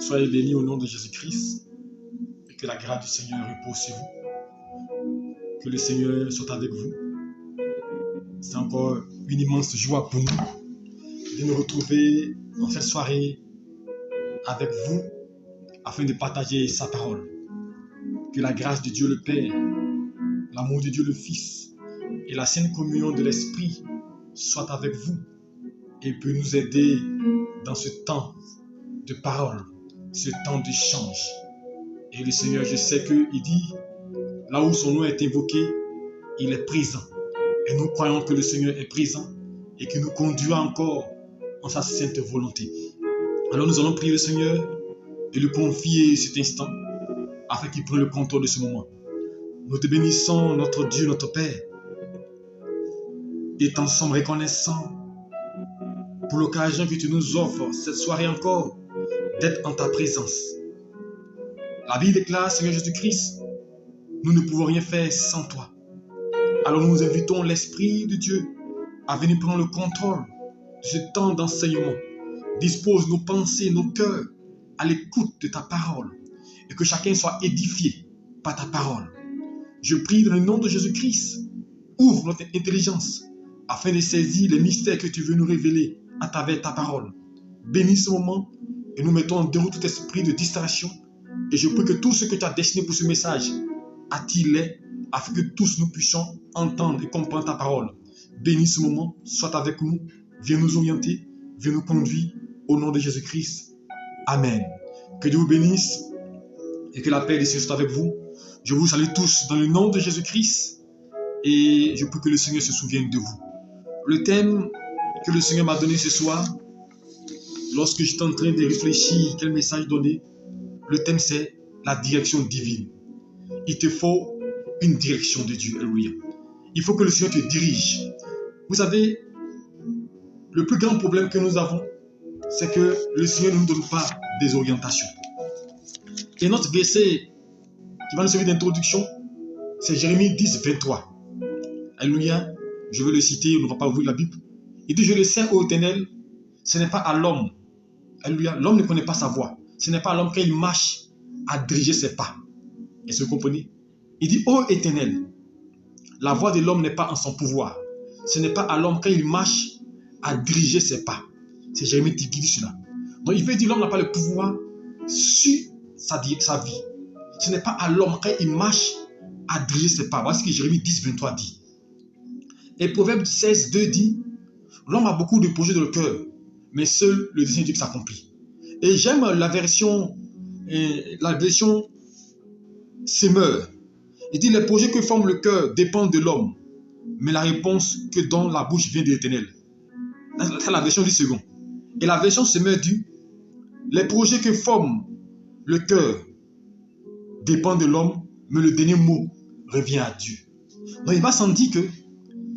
Soyez bénis au nom de Jésus-Christ et que la grâce du Seigneur repose sur vous. Que le Seigneur soit avec vous. C'est encore une immense joie pour nous de nous retrouver en cette soirée avec vous afin de partager sa parole. Que la grâce de Dieu le Père, l'amour de Dieu le Fils et la sainte communion de l'Esprit soient avec vous et peut nous aider dans ce temps de parole, ce temps d'échange. Et le Seigneur, je sais qu'il dit, là où son nom est invoqué, il est présent. Et nous croyons que le Seigneur est présent et qu'il nous conduit encore en sa sainte volonté. Alors nous allons prier le Seigneur et lui confier cet instant afin qu'il prenne le contrôle de ce moment. Nous te bénissons, notre Dieu, notre Père, et t'en sommes reconnaissants pour l'occasion que tu nous offres cette soirée encore d'être en ta présence. La Bible déclare, Seigneur Jésus-Christ, nous ne pouvons rien faire sans toi. Alors nous invitons l'Esprit de Dieu à venir prendre le contrôle de ce temps d'enseignement. Dispose nos pensées, nos cœurs à l'écoute de ta parole et que chacun soit édifié par ta parole. Je prie dans le nom de Jésus-Christ, ouvre notre intelligence afin de saisir les mystères que tu veux nous révéler à travers ta parole. Bénis ce moment et nous mettons en déroute tout esprit de distraction et je prie que tout ce que tu as destiné pour ce message attire-les afin que tous nous puissions entendre et comprendre ta parole. Bénis ce moment, sois avec nous, viens nous orienter, viens nous conduire au nom de Jésus-Christ. Amen. Que Dieu vous bénisse et que la paix du Seigneur soit avec vous. Je vous salue tous dans le nom de Jésus-Christ et je prie que le Seigneur se souvienne de vous. Le thème que le Seigneur m'a donné ce soir, lorsque j'étais en train de réfléchir quel message donner, le thème c'est la direction divine. Il te faut une direction de Dieu. Alléluia. Il faut que le Seigneur te dirige. Vous savez, le plus grand problème que nous avons, c'est que le Seigneur ne nous donne pas des orientations. Et notre verset qui va nous servir d'introduction, c'est Jérémie 10, 23. Alléluia. Je vais le citer, on ne va pas ouvrir la Bible. Il dit, je le sais, ô Éternel, ce n'est pas à l'homme. Alléluia. L'homme ne connaît pas sa voie. Ce n'est pas à l'homme quand il marche à diriger ses pas. Est-ce que vous comprenez? Il dit, ô Éternel, la voie de l'homme n'est pas en son pouvoir. Ce n'est pas à l'homme quand il marche à diriger ses pas. C'est Jérémie qui dit cela. Donc il veut dire, l'homme n'a pas le pouvoir sur sa vie. Ce n'est pas à l'homme quand il marche à diriger ses pas. Voilà ce que Jérémie 10, 23 dit. Et Proverbe 16, 2 dit, l'homme a beaucoup de projets dans le cœur, mais seul le dessein de Dieu s'accomplit. Et j'aime la version Semeur. Il dit, les projets que forme le cœur dépendent de l'homme, mais la réponse que donne la bouche vient de l'Éternel. C'est la version du second. Et la version Semeur dit, les projets que forme le cœur dépendent de l'homme, mais le dernier mot revient à Dieu. Donc il va sans dire que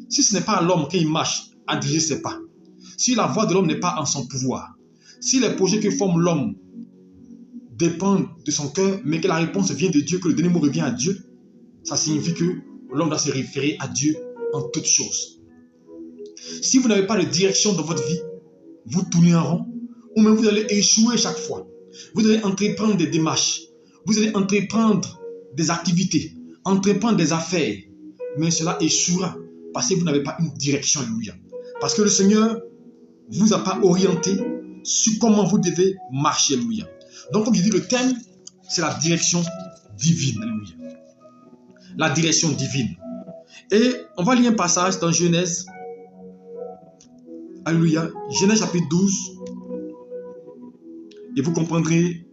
si ce n'est pas à l'homme qu'il marche à diriger ses pas, si la voix de l'homme n'est pas en son pouvoir, si les projets que forme l'homme dépendent de son cœur, mais que la réponse vient de Dieu, que le dernier mot revient à Dieu, ça signifie que l'homme doit se référer à Dieu en toutes choses. Si vous n'avez pas de direction dans votre vie, vous tournez en rond, ou même vous allez échouer chaque fois. Vous allez entreprendre des démarches, vous allez entreprendre des activités, entreprendre des affaires, mais cela échouera parce que vous n'avez pas une direction, alléluia. Parce que le Seigneur ne vous a pas orienté sur comment vous devez marcher, alléluia. Donc comme je dis, le thème, c'est la direction divine, alléluia. La direction divine. Et on va lire un passage dans Genèse, alléluia, Genèse chapitre 12, et vous comprendrez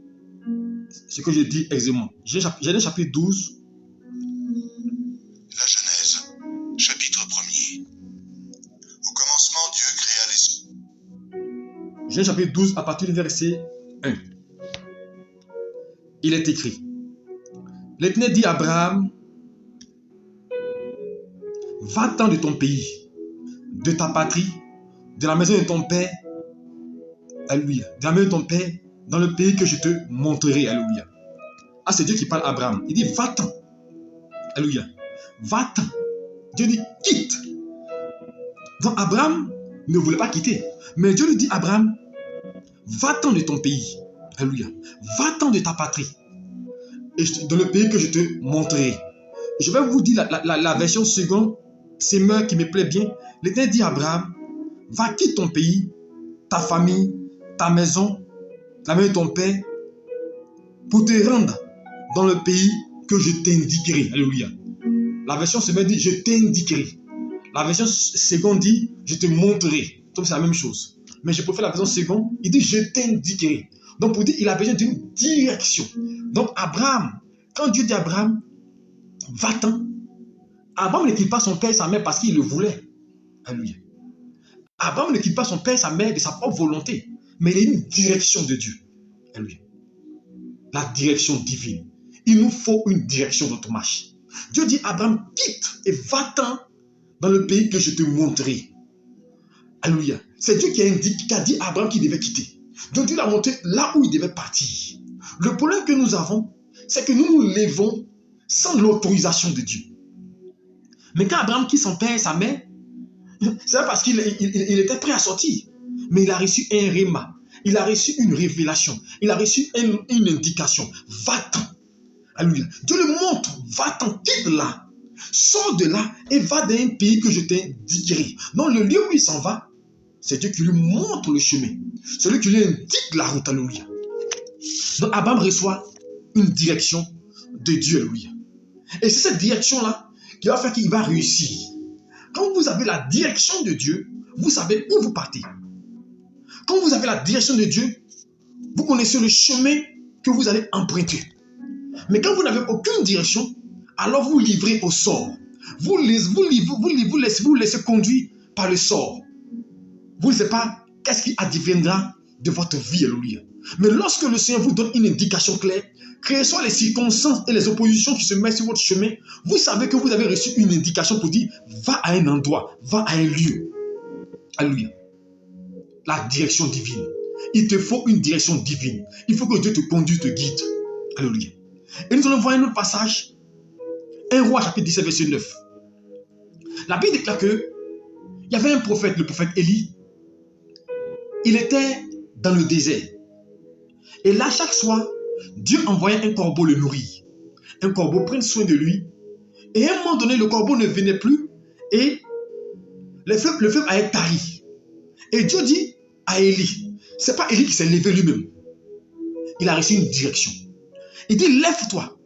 ce que je dis exactement. Genèse chapitre 12. La Genèse, chapitre 1er. Au commencement, Dieu créa les... Genèse chapitre 12, à partir du verset 1. Il est écrit, l'Éternel dit à Abraham, va-t'en de ton pays, de ta patrie, de la maison de ton père, alléluia, de la maison de ton père, dans le pays que je te montrerai, alléluia. Ah, c'est Dieu qui parle à Abraham. Il dit, va-t'en, alléluia, va-t'en. Dieu dit, quitte. Donc Abraham ne voulait pas quitter, mais Dieu lui dit, Abraham, va-t'en de ton pays, Alléluia. Va-t'en de ta patrie et dans le pays que je te montrerai. Je vais vous dire la version seconde, c'est Semeur qui me plaît bien. L'Éternel dit à Abraham, va quitte ton pays, ta famille, ta maison, la maison de ton père, pour te rendre dans le pays que je t'indiquerai. Alléluia. La version Semeur dit, je t'indiquerai. La version seconde dit, je te montrerai. Donc c'est la même chose. Mais je préfère la version seconde, il dit, je t'indiquerai. Donc pour dire, il a besoin d'une direction. Donc Abraham, quand Dieu dit à Abraham, va-t'en, Abraham ne quitte pas son père et sa mère parce qu'il le voulait. Alléluia. Abraham ne quitte pas son père et sa mère de sa propre volonté, mais il y a une direction de Dieu. Alléluia. La direction divine. Il nous faut une direction dans ton marche. Dieu dit, Abraham, quitte et va-t'en dans le pays que je te montrerai. Alléluia. C'est Dieu qui a dit à Abraham qu'il devait quitter. Donc Dieu l'a montré là où il devait partir. Le problème que nous avons, c'est que nous nous levons sans l'autorisation de Dieu. Mais quand Abraham quitte son père et sa mère, c'est parce qu'il était prêt à sortir. Mais il a reçu un réma. Il a reçu une révélation. Il a reçu une indication. Va-t'en. Alléluia. Dieu le montre. Va-t'en, quitte là. Sors de là et va dans un pays que je t'indiquerai. Donc le lieu où il s'en va, c'est Dieu qui lui montre le chemin. Celui qui lui indique la route. Alléluia. Donc Abraham reçoit une direction de Dieu. Alléluia. Et c'est cette direction-là qui va faire qu'il va réussir. Quand vous avez la direction de Dieu, vous savez où vous partez. Quand vous avez la direction de Dieu, vous connaissez le chemin que vous allez emprunter. Mais quand vous n'avez aucune direction, alors vous livrez au sort. Vous laissez conduire par le sort. Vous ne savez pas qu'est-ce qui adviendra de votre vie. Alléluia. Mais lorsque le Seigneur vous donne une indication claire, quelles soient les circonstances et les oppositions qui se mettent sur votre chemin, vous savez que vous avez reçu une indication pour dire, va à un endroit, va à un lieu. Alléluia. La direction divine. Il te faut une direction divine. Il faut que Dieu te conduise, te guide. Alléluia. Et nous allons voir un autre passage. 1 Roi chapitre 17 verset 9. La Bible déclare que il y avait un prophète, le prophète Élie. Il était dans le désert. Et là, chaque soir, Dieu envoyait un corbeau le nourrir. Un corbeau prenne soin de lui. Et à un moment donné, le corbeau ne venait plus. Et le feu a été tari. Et Dieu dit à Élie, ce n'est pas Élie qui s'est levé lui-même. Il a reçu une direction. Il dit, lève-toi.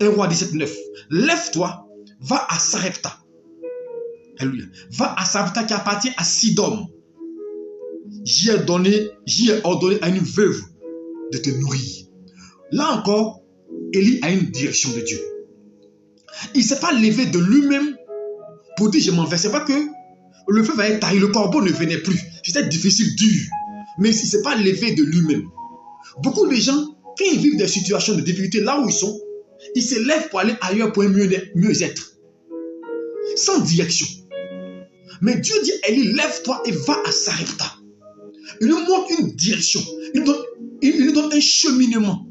1 Roi 17, 9. Lève-toi, va à Sarepta. Alléluia. Va à Sarepta qui appartient à Sidon. J'y ai ordonné à une veuve de te nourrir. Là encore, Élie a une direction de Dieu. Il ne s'est pas levé de lui-même pour dire je m'en vais. Ce n'est pas que le feu va être taillé, le corbeau ne venait plus. C'était difficile, dur. Mais il ne s'est pas levé de lui-même. Beaucoup de gens, quand ils vivent des situations de difficulté là où ils sont, ils se lèvent pour aller ailleurs pour mieux être. Sans direction. Mais Dieu dit, Élie, lève-toi et va à Sarepta. Il nous montre une direction. Il nous donne un cheminement.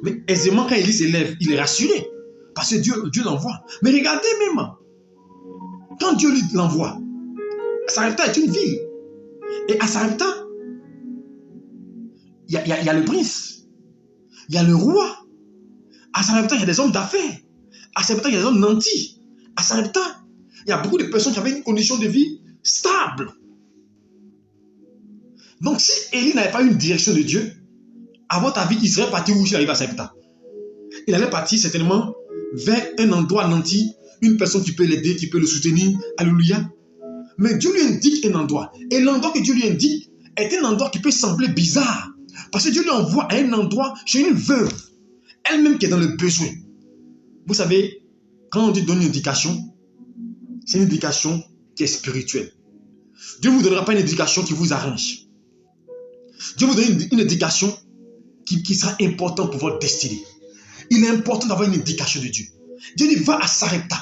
Mais aisément, quand Élie se lève, il est rassuré. Parce que Dieu l'envoie. Mais regardez même, quand Dieu l'envoie, Sarepta est une ville. Et à Sarepta, il y a le prince. Il y a le roi. À Sarepta, il y a des hommes d'affaires. À Sarepta, il y a des hommes nantis. À Sarepta, il y a beaucoup de personnes qui avaient une condition de vie stable. Donc, si Élie n'avait pas une direction de Dieu, à votre avis, il serait parti où il arrive à Sarepta? Il allait partir certainement vers un endroit nanti, une personne qui peut l'aider, qui peut le soutenir. Alléluia. Mais Dieu lui indique un endroit. Et l'endroit que Dieu lui indique est un endroit qui peut sembler bizarre. Parce que Dieu lui envoie à un endroit chez une veuve, elle-même qui est dans le besoin. Vous savez, quand on dit donne une indication, c'est une indication qui est spirituelle. Dieu ne vous donnera pas une indication qui vous arrange. Dieu vous donne une indication qui sera importante pour votre destinée. Il est important d'avoir une indication de Dieu. Dieu dit, va à Sarepta.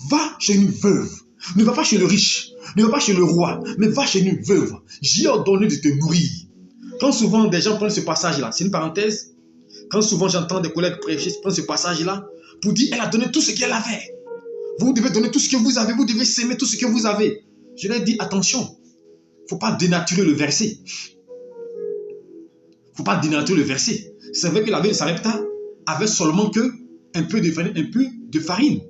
Va chez une veuve. Ne va pas chez le riche. Ne va pas chez le roi. Mais va chez une veuve. J'ai ordonné de te nourrir. Quand souvent des gens prennent ce passage-là, c'est une parenthèse. Quand souvent j'entends des collègues prêcher, prendre ce passage-là pour dire, elle a donné tout ce qu'elle avait. Vous devez donner tout ce que vous avez. Vous devez s'aimer tout ce que vous avez. Je leur dis, attention. Il ne faut pas dénaturer le verset. ne faut pas dénaturer le verset. C'est vrai que la veuve de Sarepta avait seulement que un peu de farine.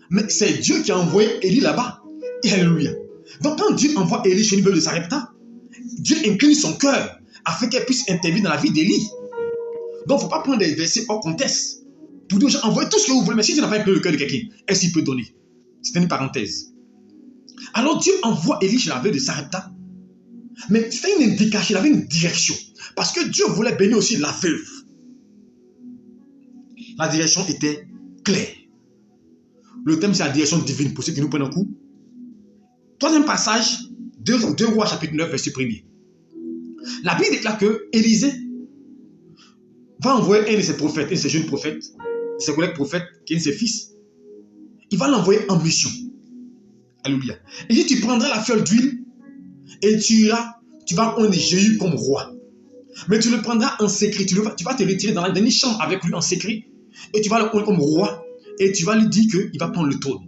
Mais c'est Dieu qui a envoyé Élie là-bas. Et alléluia. Donc quand Dieu envoie Élie chez une veuve de Sarepta, Dieu incline son cœur afin qu'elle puisse intervenir dans la vie d'Élie. Donc il ne faut pas prendre des versets hors contexte. Pour dire, envoyez tout ce que vous voulez, mais si Dieu n'a pas incliné le cœur de quelqu'un, est-ce qu'il peut donner? C'est une parenthèse. Alors Dieu envoie Élie chez la veuve de Sarepta. Mais c'était une indication, il avait une direction. Parce que Dieu voulait bénir aussi la veuve. La direction était claire. Le thème, c'est la direction divine, pour ceux qui nous prennent en coup. Troisième passage, 2 Rois chapitre 9, verset 1er. La Bible déclare que Élisée va envoyer un de ses prophètes, un de ses jeunes prophètes, ses collègues prophètes, qui est un de ses fils. Il va l'envoyer en mission. Alléluia. Et dit, tu prendras la fiole d'huile et tu vas ungir Jéhu comme roi. Mais tu le prendras en secret. Tu vas te retirer dans une chambre avec lui en secret. Et tu vas le ungir comme roi. Et tu vas lui dire qu'il va prendre le trône.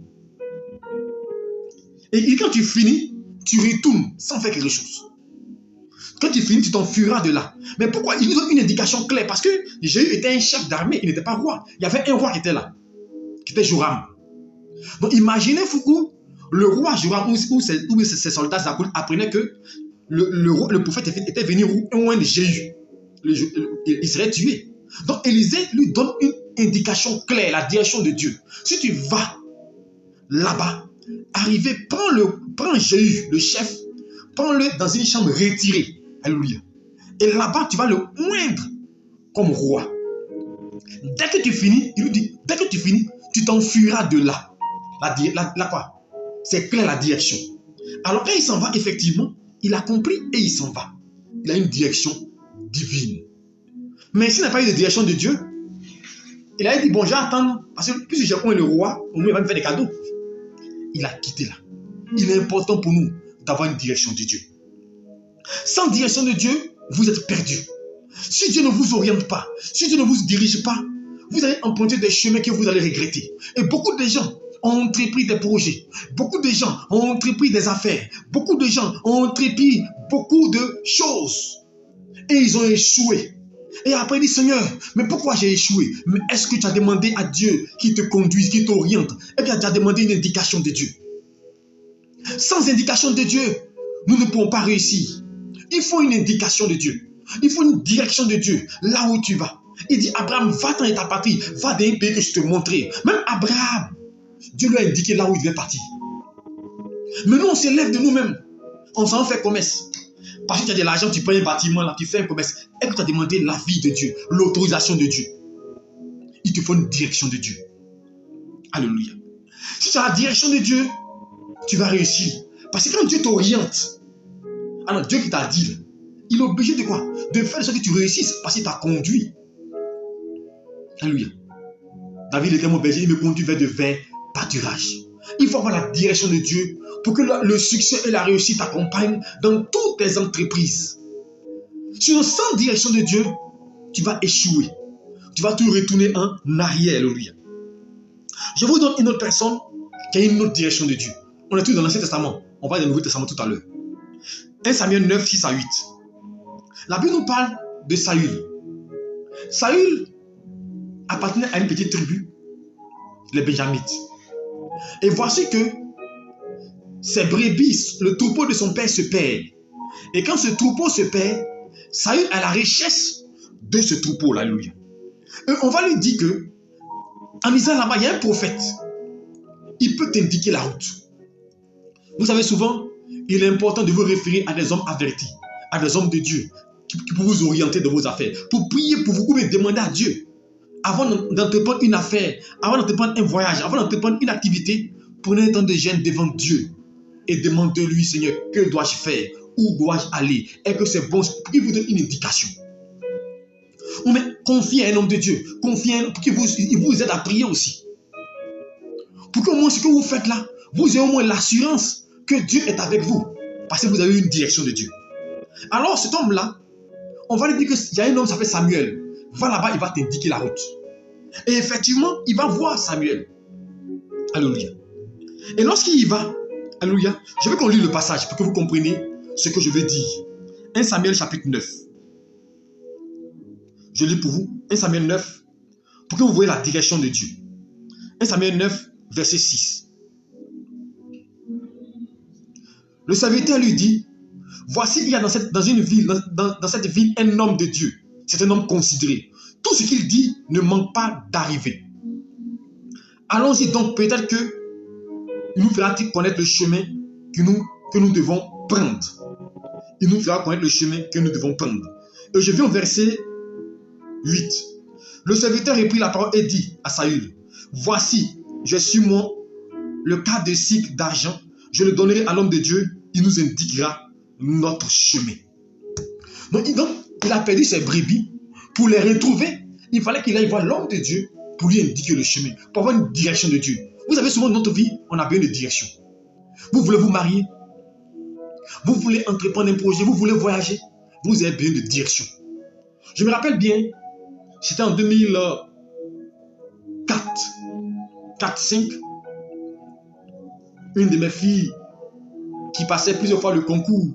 Et quand tu finis, tu retournes sans faire quelque chose. Quand tu finis, tu t'enfuiras de là. Mais pourquoi? Il nous donne une indication claire. Parce que Jéhu était un chef d'armée. Il n'était pas roi. Il y avait un roi qui était là. Qui était Joram. Donc imaginez-vous le roi Joram ou ses soldats apprenaient que le prophète était venu loin de Jéhu. Il serait tué. Donc Élisée lui donne une indication claire, la direction de Dieu. Si tu vas là-bas, arriver, prends Jéhu, le chef, prends-le dans une chambre retirée. Alléluia. Et là-bas, tu vas le oindre comme roi. Dès que tu finis, il lui dit, dès que tu finis, tu t'enfuiras de là. La quoi? C'est clair la direction. Alors quand il s'en va, effectivement, il a compris et il s'en va. Il a une direction divine. Mais s'il n'a pas eu de direction de Dieu, il a dit, bon, je vais attendre, parce que puisque j'ai le roi, au moins il va me faire des cadeaux. Il a quitté là. Il est important pour nous d'avoir une direction de Dieu. Sans direction de Dieu, vous êtes perdus. Si Dieu ne vous oriente pas, si Dieu ne vous dirige pas, vous allez emprunter des chemins que vous allez regretter. Et beaucoup de gens ont entrepris des projets. Beaucoup de gens ont entrepris des affaires. Beaucoup de gens ont entrepris beaucoup de choses. Et ils ont échoué. Et après, il dit, Seigneur, mais pourquoi j'ai échoué? Mais est-ce que tu as demandé à Dieu qui te conduise, qui t'oriente? Est-ce que tu as demandé une indication de Dieu? Sans indication de Dieu, nous ne pouvons pas réussir. Il faut une indication de Dieu. Il faut une direction de Dieu, là où tu vas. Il dit, Abraham, va-t'en de ta patrie, va dans un pays que je te montrerai. Même Abraham, Dieu lui a indiqué là où il devait partir. Mais nous, on s'élève de nous-mêmes. On s'en fait commerce. Parce que tu as de l'argent, tu prends un bâtiment, là, tu fais un commerce. Est-ce que tu as demandé l'avis de Dieu, l'autorisation de Dieu? Il te faut une direction de Dieu. Alléluia. Si tu as la direction de Dieu, tu vas réussir. Parce que quand Dieu t'oriente, alors Dieu qui t'a dit, il est obligé de quoi? De faire de sorte que tu réussisses parce qu'il t'a conduit. Alléluia. David était mon berger, il me conduit vers de verts pâturages. Il faut avoir la direction de Dieu pour que le succès et la réussite t'accompagnent dans toutes tes entreprises. Sinon, sans direction de Dieu, tu vas échouer. Tu vas tout retourner en arrière. Alléluia. Je vous donne une autre personne qui a une autre direction de Dieu. On est tous dans l'Ancien Testament. On va dans le Nouveau Testament tout à l'heure. 1 Samuel 9, 6 à 8. La Bible nous parle de Saül. Saül appartenait à une petite tribu, les Benjamites. Et voici que ses brebis, le troupeau de son père se perd. Et quand ce troupeau se perd, Saül a la richesse de ce troupeau-là. Alléluia. Et on va lui dire que, en Israël là-bas, il y a un prophète. Il peut t'indiquer la route. Vous savez, souvent, il est important de vous référer à des hommes avertis, à des hommes de Dieu, qui peuvent vous orienter dans vos affaires, pour prier pour vous, ou demander à Dieu, avant d'entreprendre une affaire, avant d'entreprendre un voyage, avant d'entreprendre une activité, prenez un temps de gêne devant Dieu et demandez-lui, Seigneur, que dois-je faire? Où dois-je aller? Est-ce que c'est bon? Pour qu'il vous donne une indication. Ou mais confiez à un homme de Dieu, confiez pour qu'il vous aide à prier aussi. Pour que au moins ce que vous faites là, vous ayez au moins l'assurance que Dieu est avec vous, parce que vous avez une direction de Dieu. Alors cet homme-là, on va lui dire qu'il y a un homme, ça fait Samuel. Va là-bas, il va t'indiquer la route. Et effectivement, il va voir Samuel. Alléluia. Et lorsqu'il y va, alléluia, je veux qu'on lise le passage pour que vous compreniez ce que je veux dire. 1 Samuel chapitre 9. Je lis pour vous 1 Samuel 9 pour que vous voyez la direction de Dieu. 1 Samuel 9, verset 6. Le serviteur lui dit, voici, il y a dans cette ville un homme de Dieu. C'est un homme considéré. Tout ce qu'il dit ne manque pas d'arriver. Allons-y donc, peut-être que il nous fera connaître le chemin que nous devons prendre. Il nous fera connaître le chemin que nous devons prendre. Et je viens au verset 8. Le serviteur reprit la parole et dit à Saül, voici, j'ai sur moi le quart de cycle d'argent, je le donnerai à l'homme de Dieu, il nous indiquera notre chemin. Donc, il a perdu ses brebis. Pour les retrouver, il fallait qu'il aille voir l'homme de Dieu pour lui indiquer le chemin, pour avoir une direction de Dieu. Vous savez, souvent dans notre vie, on a besoin de direction. Vous voulez vous marier, vous voulez entreprendre un projet, vous voulez voyager, vous avez besoin de direction. Je me rappelle bien, c'était en 2004-5, une de mes filles qui passait plusieurs fois le concours,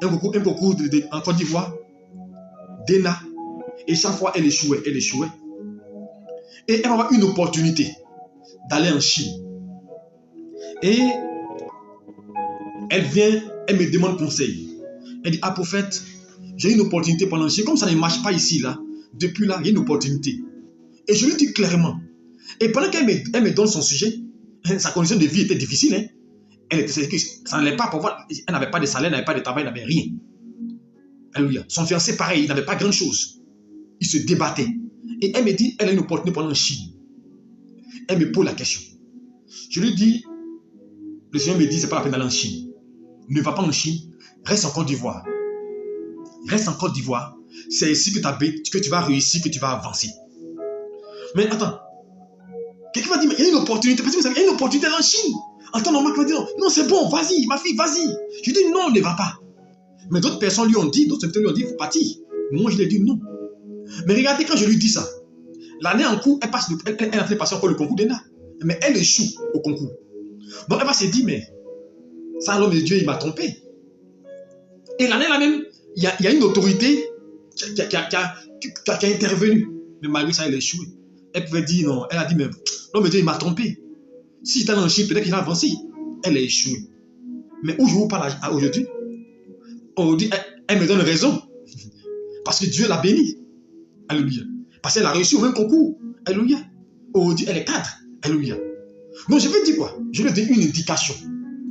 un concours en Côte d'Ivoire, d'ENA, et chaque fois elle échouait. Et elle va avoir une opportunité d'aller en Chine. Et elle vient, elle me demande conseil. Elle dit, ah prophète, j'ai une opportunité pour aller en Chine. Comme ça ne marche pas ici, là, depuis là, il y a une opportunité. Et je lui dis clairement. Et pendant qu'elle me donne son sujet, sa condition de vie était difficile. Hein? Ça n'allait pas pour voir. Elle n'avait pas de salaire, elle n'avait pas de travail, elle n'avait rien. Alléluia. Son fiancé, pareil, il n'avait pas grand chose. Il se débattait. Et elle me dit, elle a une opportunité pour aller en Chine. Elle me pose la question. Je lui dis, le Seigneur me dit, c'est pas la peine d'aller en Chine. Ne va pas en Chine, reste en Côte d'Ivoire. Reste en Côte d'Ivoire. C'est ici que tu vas réussir, que tu vas avancer. Mais attends. Quelqu'un va dire, mais il y a une opportunité. Parce que vous savez, il y a une opportunité en Chine. En temps normal, il va dire, non, c'est bon, vas-y, ma fille, vas-y. Je dis, non, ne va pas. Mais d'autres personnes lui ont dit, d'autres serviteurs lui ont dit, il faut partir. Moi, je lui ai dit non. Mais regardez, quand je lui dis ça, l'année en cours, elle a fait passer encore le concours d'ENA. Mais elle échoue au concours. Donc, elle va se dire, mais ça, l'homme de Dieu, il m'a trompé. Et l'année là même, il y a une autorité qui a intervenu. Mais malgré ça, elle a échoué. Elle pouvait dire non. Elle a dit, mais l'homme de Dieu, il m'a trompé. Si j'étais dans le Chine, peut-être qu'il va avancer. Elle a échoué. Mais où je vous parle aujourd'hui, elle me donne raison. Parce que Dieu l'a bénie. Alléluia. Parce qu'elle a réussi au même concours. Alléluia. Aujourd'hui, elle est cadre. Alléluia. Donc, je veux dire quoi? Je veux dire une indication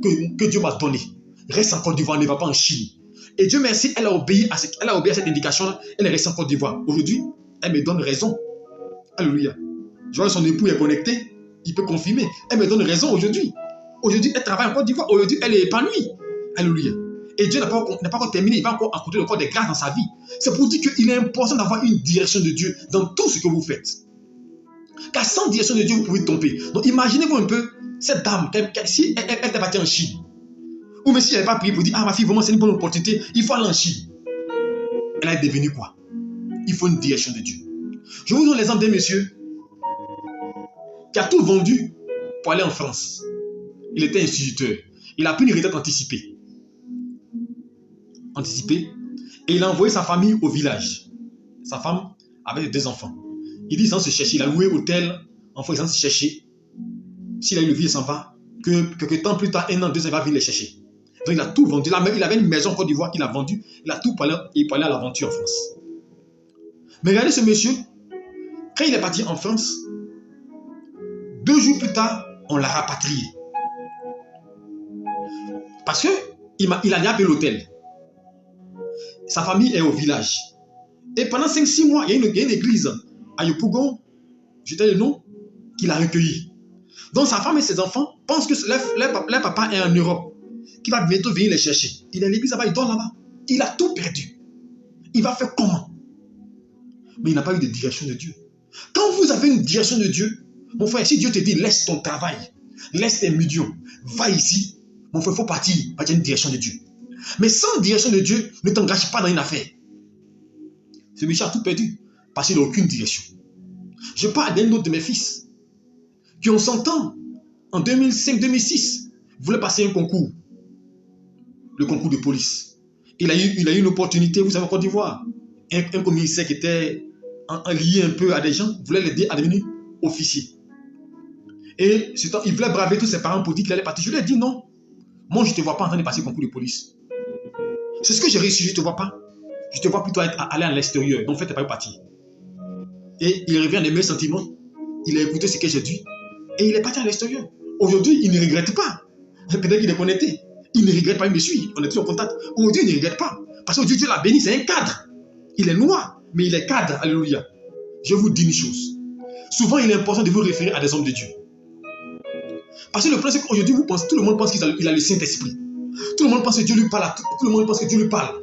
que Dieu m'a donnée. Reste en Côte d'Ivoire, ne va pas en Chine. Et Dieu merci, elle a obéi à cette indication-là. Elle est restée en Côte d'Ivoire. Aujourd'hui, elle me donne raison. Alléluia. Je vois son époux est connecté. Il peut confirmer. Elle me donne raison aujourd'hui. Aujourd'hui, elle travaille en Côte d'Ivoire. Aujourd'hui, elle est épanouie. Alléluia. Et Dieu n'a pas encore terminé. Il va encore accorder le corps des grâces dans sa vie. C'est pour dire qu'il est important d'avoir une direction de Dieu dans tout ce que vous faites. Car sans direction de Dieu, vous pouvez tomber. Donc imaginez-vous un peu cette dame, si elle est partie en Chine, ou même si elle n'avait pas prié pour dire, ah ma fille, vraiment c'est une bonne opportunité, il faut aller en Chine. Elle est devenue quoi? Il faut une direction de Dieu. Je vous donne l'exemple d'un monsieur qui a tout vendu pour aller en France. Il était instituteur. Il a pris une retraite anticipée. Et il a envoyé sa famille au village. Sa femme avait 2 enfants. Il dit sans se chercher, il a loué hôtel, enfant sans se chercher. S'il a eu le vie, il s'en va. Quelques temps plus tard, 1 an, 2 ans, il va venir les chercher. Donc il a tout vendu. Il avait une maison en Côte d'Ivoire qu'il a vendue. Il a tout pour aller à l'aventure en France. Mais regardez ce monsieur, quand il est parti en France, 2 jours plus tard, on l'a rapatrié. Parce qu'il a appelé l'hôtel. Sa famille est au village. Et pendant 5-6 mois, il y a une église à Yopougon, je t'ai le nom, qu'il a recueilli. Donc sa femme et ses enfants pensent que leur papa est en Europe, qu'il va bientôt venir les chercher. Il est à l'église là-bas, il dort là-bas. Il a tout perdu. Il va faire comment? Mais il n'a pas eu de direction de Dieu. Quand vous avez une direction de Dieu, mon frère, si Dieu te dit laisse ton travail, laisse tes millions, va ici, mon frère, il faut partir, il y a une direction de Dieu. Mais sans direction de Dieu, ne t'engage pas dans une affaire. Ce monsieur a tout perdu parce qu'il n'a aucune direction. Je parle d'un autre de mes fils qui ont 100 ans, en 2005-2006, voulait passer un concours, le concours de police. Il a eu une opportunité, vous savez, en Côte d'Ivoire. un commissaire qui était lié un peu à des gens, voulait l'aider à devenir officier. Et il voulait braver tous ses parents pour dire qu'il allait partir. Je lui ai dit non. Moi, je ne te vois pas en train de passer le concours de police. C'est ce que j'ai réussi, je ne te vois pas. Je te vois plutôt aller à l'extérieur. Donc, en fait, tu n'es pas parti. Et il revient des meilleurs sentiments. Il a écouté ce que j'ai dit. Et il est parti à l'extérieur. Aujourd'hui, il ne regrette pas. Peut-être qu'il est connecté. Il ne regrette pas, il me suit. On est toujours en contact. Aujourd'hui, il ne regrette pas. Parce qu'aujourd'hui, Dieu l'a béni. C'est un cadre. Il est noir, mais il est cadre. Alléluia. Je vous dis une chose. Souvent, il est important de vous référer à des hommes de Dieu. Parce que le problème, c'est qu'aujourd'hui, tout le monde pense qu'il a le Saint-Esprit. Tout le monde pense que Dieu lui parle. Tout le monde pense que Dieu lui parle.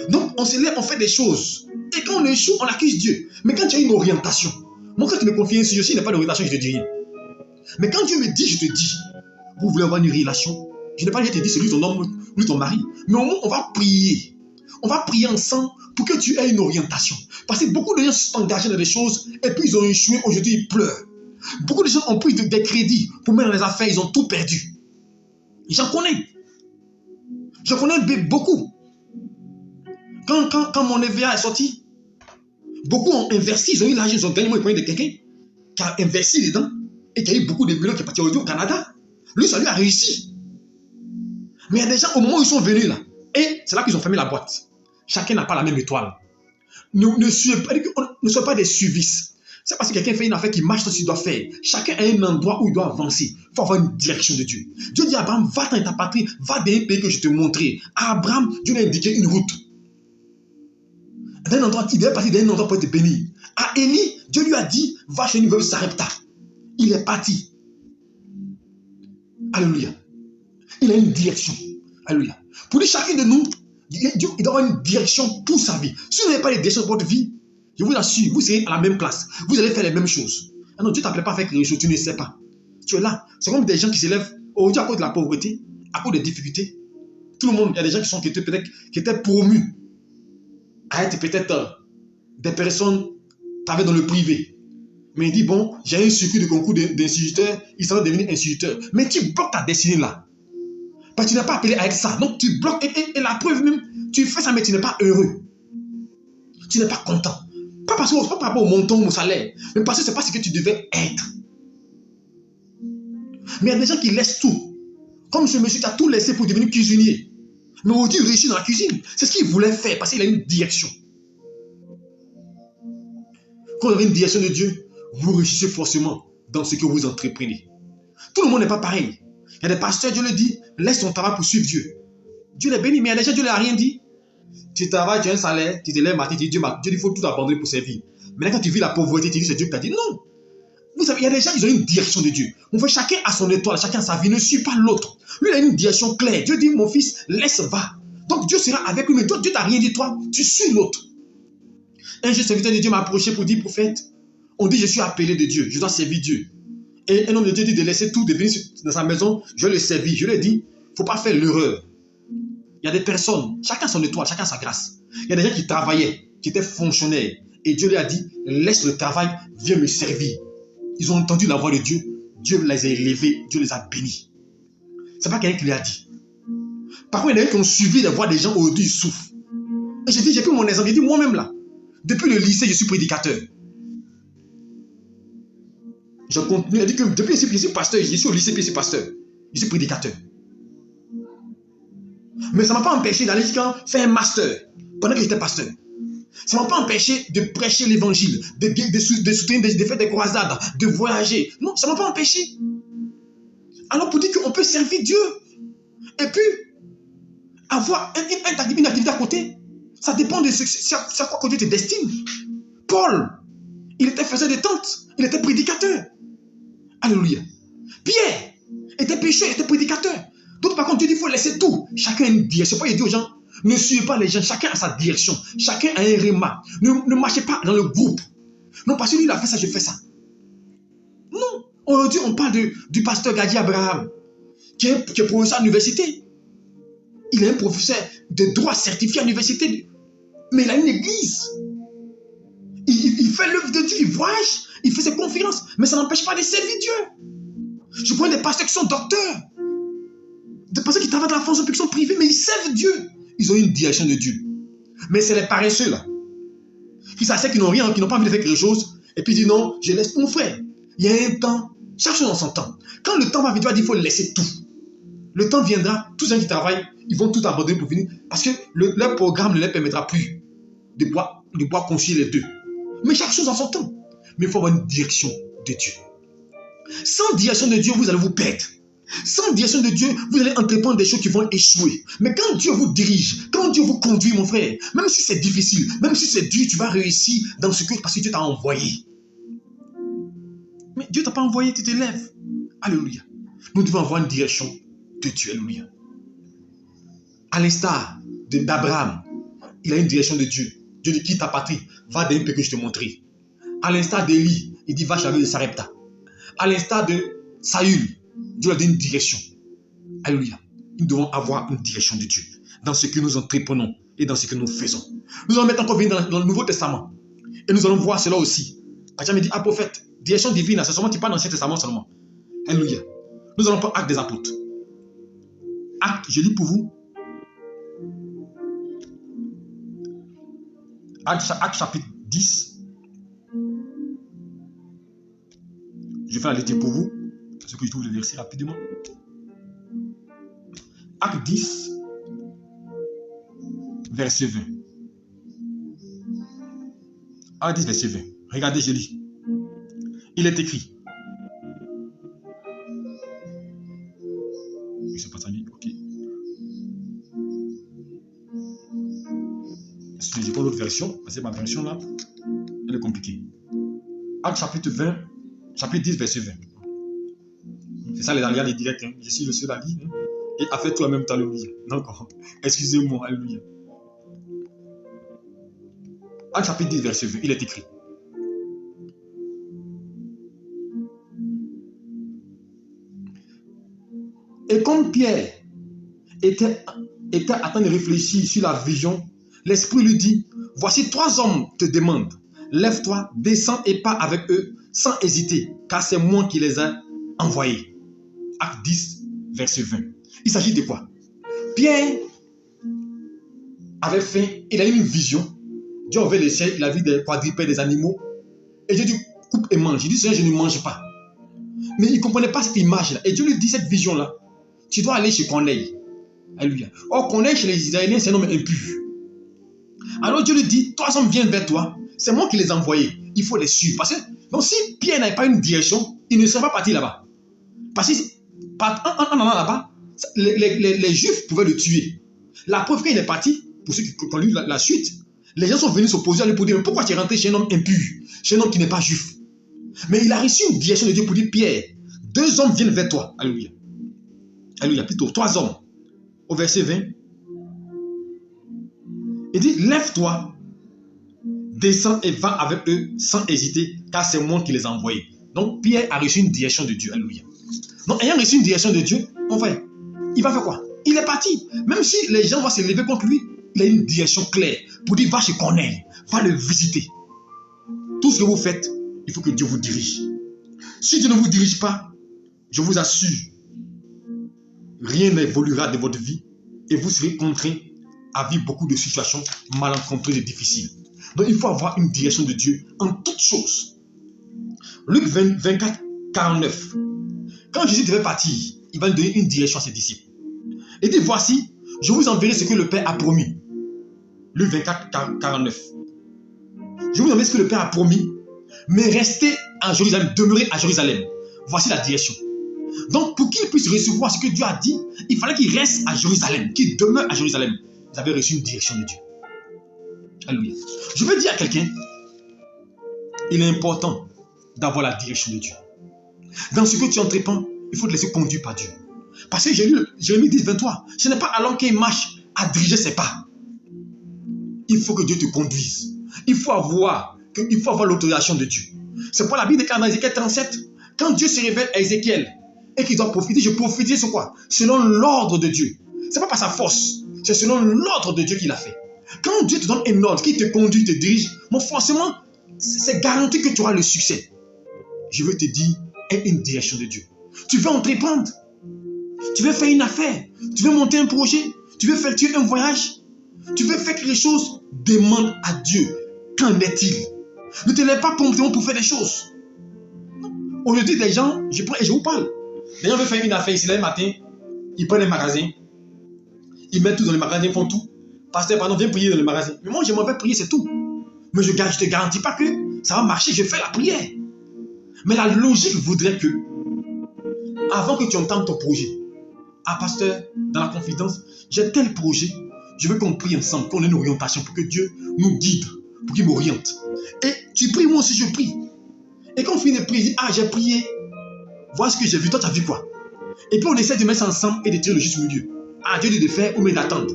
Donc, on se lève, on fait des choses. Et quand on échoue, on accuse Dieu. Mais quand tu as une orientation, moi, quand tu me confies ainsi, je n'ai pas d'orientation, je ne te dis rien. Mais quand Dieu me dit, je te dis, vous voulez avoir une relation, je n'ai pas dit, je te dis, c'est lui ton homme, lui ton mari. Mais au moins, on va prier. On va prier ensemble pour que tu aies une orientation. Parce que beaucoup de gens se sont engagés dans des choses et puis ils ont échoué, aujourd'hui ils pleurent. Beaucoup de gens ont pris des crédits pour mettre dans les affaires, ils ont tout perdu. J'en connais. J'en connais beaucoup. Quand mon EVA est sorti, beaucoup ont investi, ils ont eu l'argent, ils ont gagné moins de quelqu'un qui a investi dedans et qui a eu beaucoup de millions qui est parti au Canada. Lui, ça lui a réussi. Mais il y a des gens, au moment où ils sont venus là, et c'est là qu'ils ont fermé la boîte. Chacun n'a pas la même étoile. Ne soyez pas des suivistes. C'est parce que quelqu'un fait une affaire qui marche ce qu'il doit faire. Chacun a un endroit où il doit avancer. Il faut avoir une direction de Dieu. Dieu dit à Abraham, va dans ta patrie, va dans un pays que je te montrerai. À Abraham, Dieu lui a indiqué une route. D'un endroit, il devait partir d'un endroit pour te bénir. À Élie, Dieu lui a dit, va chez une veuve Sarepta. Il est parti. Alléluia. Il a une direction. Alléluia. Pour lui, chacun de nous, Dieu, il doit avoir une direction pour sa vie. Si vous n'avez pas de direction pour votre vie, je vous assure, vous serez à la même place. Vous allez faire les mêmes choses. Ah non, Dieu ne t'appelle pas à faire quelque chose, tu ne sais pas. Tu es là. C'est comme des gens qui s'élèvent aujourd'hui à cause de la pauvreté, à cause des difficultés. Tout le monde, il y a des gens qui étaient promus à être peut-être des personnes qui travaillent dans le privé. Mais il dit, bon, j'ai un circuit de concours d'instituteurs, il s'en va devenir instituteur. Mais tu bloques ta destinée là. Parce que tu n'es pas appelé à être ça. Donc tu bloques et la preuve même, tu fais ça mais tu n'es pas heureux. Tu n'es pas content. Pas par rapport au montant ou au salaire, mais parce que ce n'est pas ce que tu devais être. Mais il y a des gens qui laissent tout. Comme ce monsieur qui a tout laissé pour devenir cuisinier. Mais aujourd'hui, il réussit dans la cuisine. C'est ce qu'il voulait faire parce qu'il a une direction. Quand vous avez une direction de Dieu, vous réussissez forcément dans ce que vous entreprenez. Tout le monde n'est pas pareil. Il y a des pasteurs, Dieu le dit, laisse ton travail pour suivre Dieu. Dieu les bénit, mais il y a des gens, Dieu ne leur a rien dit. Tu travailles, tu as un salaire, tu te lèves matin, tu dis Dieu, il faut tout abandonner pour servir. Maintenant, quand tu vis la pauvreté, tu dis c'est Dieu qui t'a dit non. Vous savez, il y a des gens, ils ont une direction de Dieu. On fait chacun à son étoile, chacun à sa vie, ne suit pas l'autre. Lui, il a une direction claire. Dieu dit, mon fils, laisse, va. Donc Dieu sera avec lui, mais Dieu t'a rien dit, toi, tu suis l'autre. Un jeune serviteur de Dieu m'a approché pour dire, prophète, on dit, je suis appelé de Dieu, je dois servir Dieu. Et un homme de Dieu dit de laisser tout, de venir dans sa maison, je le servis. Je lui ai dit, il ne faut pas faire l'erreur. Il y a des personnes, chacun son étoile, chacun sa grâce. Il y a des gens qui travaillaient, qui étaient fonctionnaires. Et Dieu lui a dit, laisse le travail, viens me servir. Ils ont entendu la voix de Dieu. Dieu les a élevés, Dieu les a bénis. Ce n'est pas quelqu'un qui lui a dit. Par contre, il y en a qui ont suivi la voix des gens aujourd'hui, ils souffrent. Et j'ai pris mon exemple, j'ai dit moi-même là, depuis le lycée, je suis prédicateur. Je continue, j'ai dit que depuis que je suis pasteur, je suis au lycée, puis je suis pasteur. Je suis prédicateur. Mais ça ne m'a pas empêché d'aller faire un master pendant que j'étais pasteur. Ça ne m'a pas empêché de prêcher l'évangile, de soutenir, de faire des croisades, de voyager. Non, ça ne m'a pas empêché. Alors pour dire qu'on peut servir Dieu et puis avoir une activité à côté, ça dépend de c'est à quoi que Dieu te destine. Paul, il était faiseur de tentes, il était prédicateur. Alléluia. Pierre était pécheur, il était prédicateur. D'autres par contre, Dieu dit qu'il faut laisser tout. Chacun a une direction. Il dit aux gens, ne suivez pas les gens, chacun a sa direction. Chacun a un réma. Ne marchez pas dans le groupe. Non, parce que lui, il a fait ça, je fais ça. Non. Aujourd'hui, on parle du pasteur Gadi Abraham, qui est professeur à l'université. Il est un professeur de droit certifié à l'université. Mais il a une église. Il fait l'œuvre de Dieu, il voyage, il fait ses conférences. Mais ça n'empêche pas de servir Dieu. Je connais des pasteurs qui sont docteurs. Des pasteurs qui travaillent dans la fonction publique, qui sont privés, mais ils servent Dieu. Ils ont une direction de Dieu. Mais c'est les paresseux là. Fils à ceux qui n'ont rien, qui n'ont pas envie de faire quelque chose, et puis dit non, je laisse mon frère. Il y a un temps, chaque chose en son temps. Quand le temps va venir, tu vas dire il faut laisser tout. Le temps viendra, tous ceux qui travaillent, ils vont tout abandonner pour venir, parce que leur programme ne leur permettra plus de pouvoir concilier les deux. Mais chaque chose en son temps. Mais il faut avoir une direction de Dieu. Sans direction de Dieu, vous allez vous perdre. Sans direction de Dieu, vous allez entreprendre des choses qui vont échouer. Mais quand Dieu vous dirige, quand Dieu vous conduit, mon frère, même si c'est difficile, même si c'est dur, tu vas réussir dans ce que, parce que Dieu t'a envoyé. Mais Dieu t'a pas envoyé, tu te lèves. Alléluia. Nous devons avoir une direction de Dieu. Alléluia. À l'instar d'Abraham, il a une direction de Dieu. Dieu dit quitte ta patrie, va dans un pays que je te montrerai. À l'instar d'Élie, il dit va charger de Sarepta. À l'instar de Saül, Dieu a donné une direction. Alléluia. Nous devons avoir une direction de Dieu dans ce que nous entreprenons et dans ce que nous faisons. Nous allons maintenant encore venir dans le Nouveau Testament. Et nous allons voir cela aussi. Quand me dit, ah prophète, direction divine, c'est seulement tu parles dans l'Ancien Testament seulement. Alléluia. Nous allons prendre Actes des Apôtres. Actes, je lis pour vous. Actes chapitre 10. Je vais la lecture pour vous. Ce que je trouve le verset rapidement. Acte 10, verset 20. Acte 10, verset 20. Regardez, je lis. Il est écrit. C'est pas ça, ok. Je prends l'autre version, parce que ma version là, elle est compliquée. Acte chapitre 20, chapitre 10, verset 20. C'est ça les aliens, les directs. Hein. Je suis le seul à lire. Hein. Et à faire tout en même temps, alléluia. Non, excusez-moi, alléluia. Acte chapitre 10, verset 20, il est écrit. Et comme Pierre était en train de réfléchir sur la vision, l'Esprit lui dit, voici 3 hommes te demandent, lève-toi, descends et pars avec eux sans hésiter, car c'est moi qui les ai envoyés. Acte 10, verset 20. Il s'agit de quoi? Pierre avait faim, il a eu une vision. Dieu a ouvert les cieux, il a vu des quadrupèdes, des animaux. Et Dieu dit, coupe et mange. Il dit, Seigneur, je ne mange pas. Mais il ne comprenait pas cette image-là. Et Dieu lui dit, cette vision-là, tu dois aller chez Corneille. Alléluia. Or, Corneille, chez les Israéliens, c'est un homme impur. Alors Dieu lui dit, 3 hommes viennent vers toi. C'est moi qui les ai envoyés. Il faut les suivre. Parce que donc, si Pierre n'avait pas une direction, il ne serait pas parti là-bas. Parce que en allant là-bas, les Juifs pouvaient le tuer. La preuve qu'il est parti, pour ceux qui ont lu la suite, les gens sont venus s'opposer à lui pour dire, pourquoi tu es rentré chez un homme impur, chez un homme qui n'est pas juif? Mais il a reçu une direction de Dieu pour dire, Pierre, 2 hommes viennent vers toi. Alléluia. Alléluia, plutôt 3 hommes. Au verset 20, il dit, lève-toi, descends et va avec eux sans hésiter, car c'est moi qui les ai envoyés. Donc Pierre a reçu une direction de Dieu. Alléluia. Donc ayant reçu une direction de Dieu, mon frère, il va faire quoi? Il est parti. Même si les gens vont se lever contre lui, il a une direction claire pour dire, va chez Corneille, va le visiter. Tout ce que vous faites, il faut que Dieu vous dirige. Si Dieu ne vous dirige pas, je vous assure, rien n'évoluera de votre vie et vous serez contraint à vivre beaucoup de situations malencontreuses et difficiles. Donc il faut avoir une direction de Dieu en toutes choses. Luc 24, 49. Quand Jésus devait partir, il va donner une direction à ses disciples. Il dit, voici, je vous enverrai ce que le Père a promis. Luc 24, 49. Je vous enverrai ce que le Père a promis, mais restez à Jérusalem, demeurez à Jérusalem. Voici la direction. Donc, pour qu'il puisse recevoir ce que Dieu a dit, il fallait qu'il reste à Jérusalem, qu'il demeure à Jérusalem. Vous avez reçu une direction de Dieu. Alléluia. Je veux dire à quelqu'un, il est important d'avoir la direction de Dieu. Dans ce que tu entreprends, il faut te laisser conduire par Dieu. Parce que j'ai lu Jérémie 10, 23. Ce n'est pas alors qu'il marche à diriger ses pas. Il faut que Dieu te conduise. Il faut avoir l'autorisation de Dieu. C'est pour la Bible déclare dans Ézéchiel 37. Quand Dieu se révèle à Ézéchiel et qu'il doit prophétiser, je prophétise sur quoi? Selon l'ordre de Dieu. Ce n'est pas par sa force. C'est selon l'ordre de Dieu qu'il a fait. Quand Dieu te donne un ordre, qu'il te conduit, te dirige, bon, forcément, c'est garanti que tu auras le succès. Je veux te dire, aie une direction de Dieu. Tu veux entreprendre. Tu veux faire une affaire. Tu veux monter un projet. Tu veux faire un voyage. Tu veux faire quelque chose. Demande à Dieu. Qu'en est-il? Ne te lève pas promptement pour faire des choses. Aujourd'hui, des gens, je vous parle. Des gens veulent faire une affaire ici, le matin, ils prennent un magasin, ils mettent tout dans le magasin, ils font tout. Pasteur, pardon, viens prier dans le magasin. Mais moi, j'aimerais prier, c'est tout. Mais je ne te garantis pas que ça va marcher, je fais la prière. Mais la logique voudrait que, avant que tu entames ton projet, ah pasteur, dans la confidence, j'ai tel projet, je veux qu'on prie ensemble, qu'on ait une orientation pour que Dieu nous guide, pour qu'il m'oriente. Et tu pries, moi aussi je prie. Et quand on finit de prier, il dit, ah j'ai prié, voilà ce que j'ai vu, toi tu as vu quoi? Et puis on essaie de mettre ça ensemble et de tirer le juste milieu. Ah Dieu dit de faire ou même d'attendre.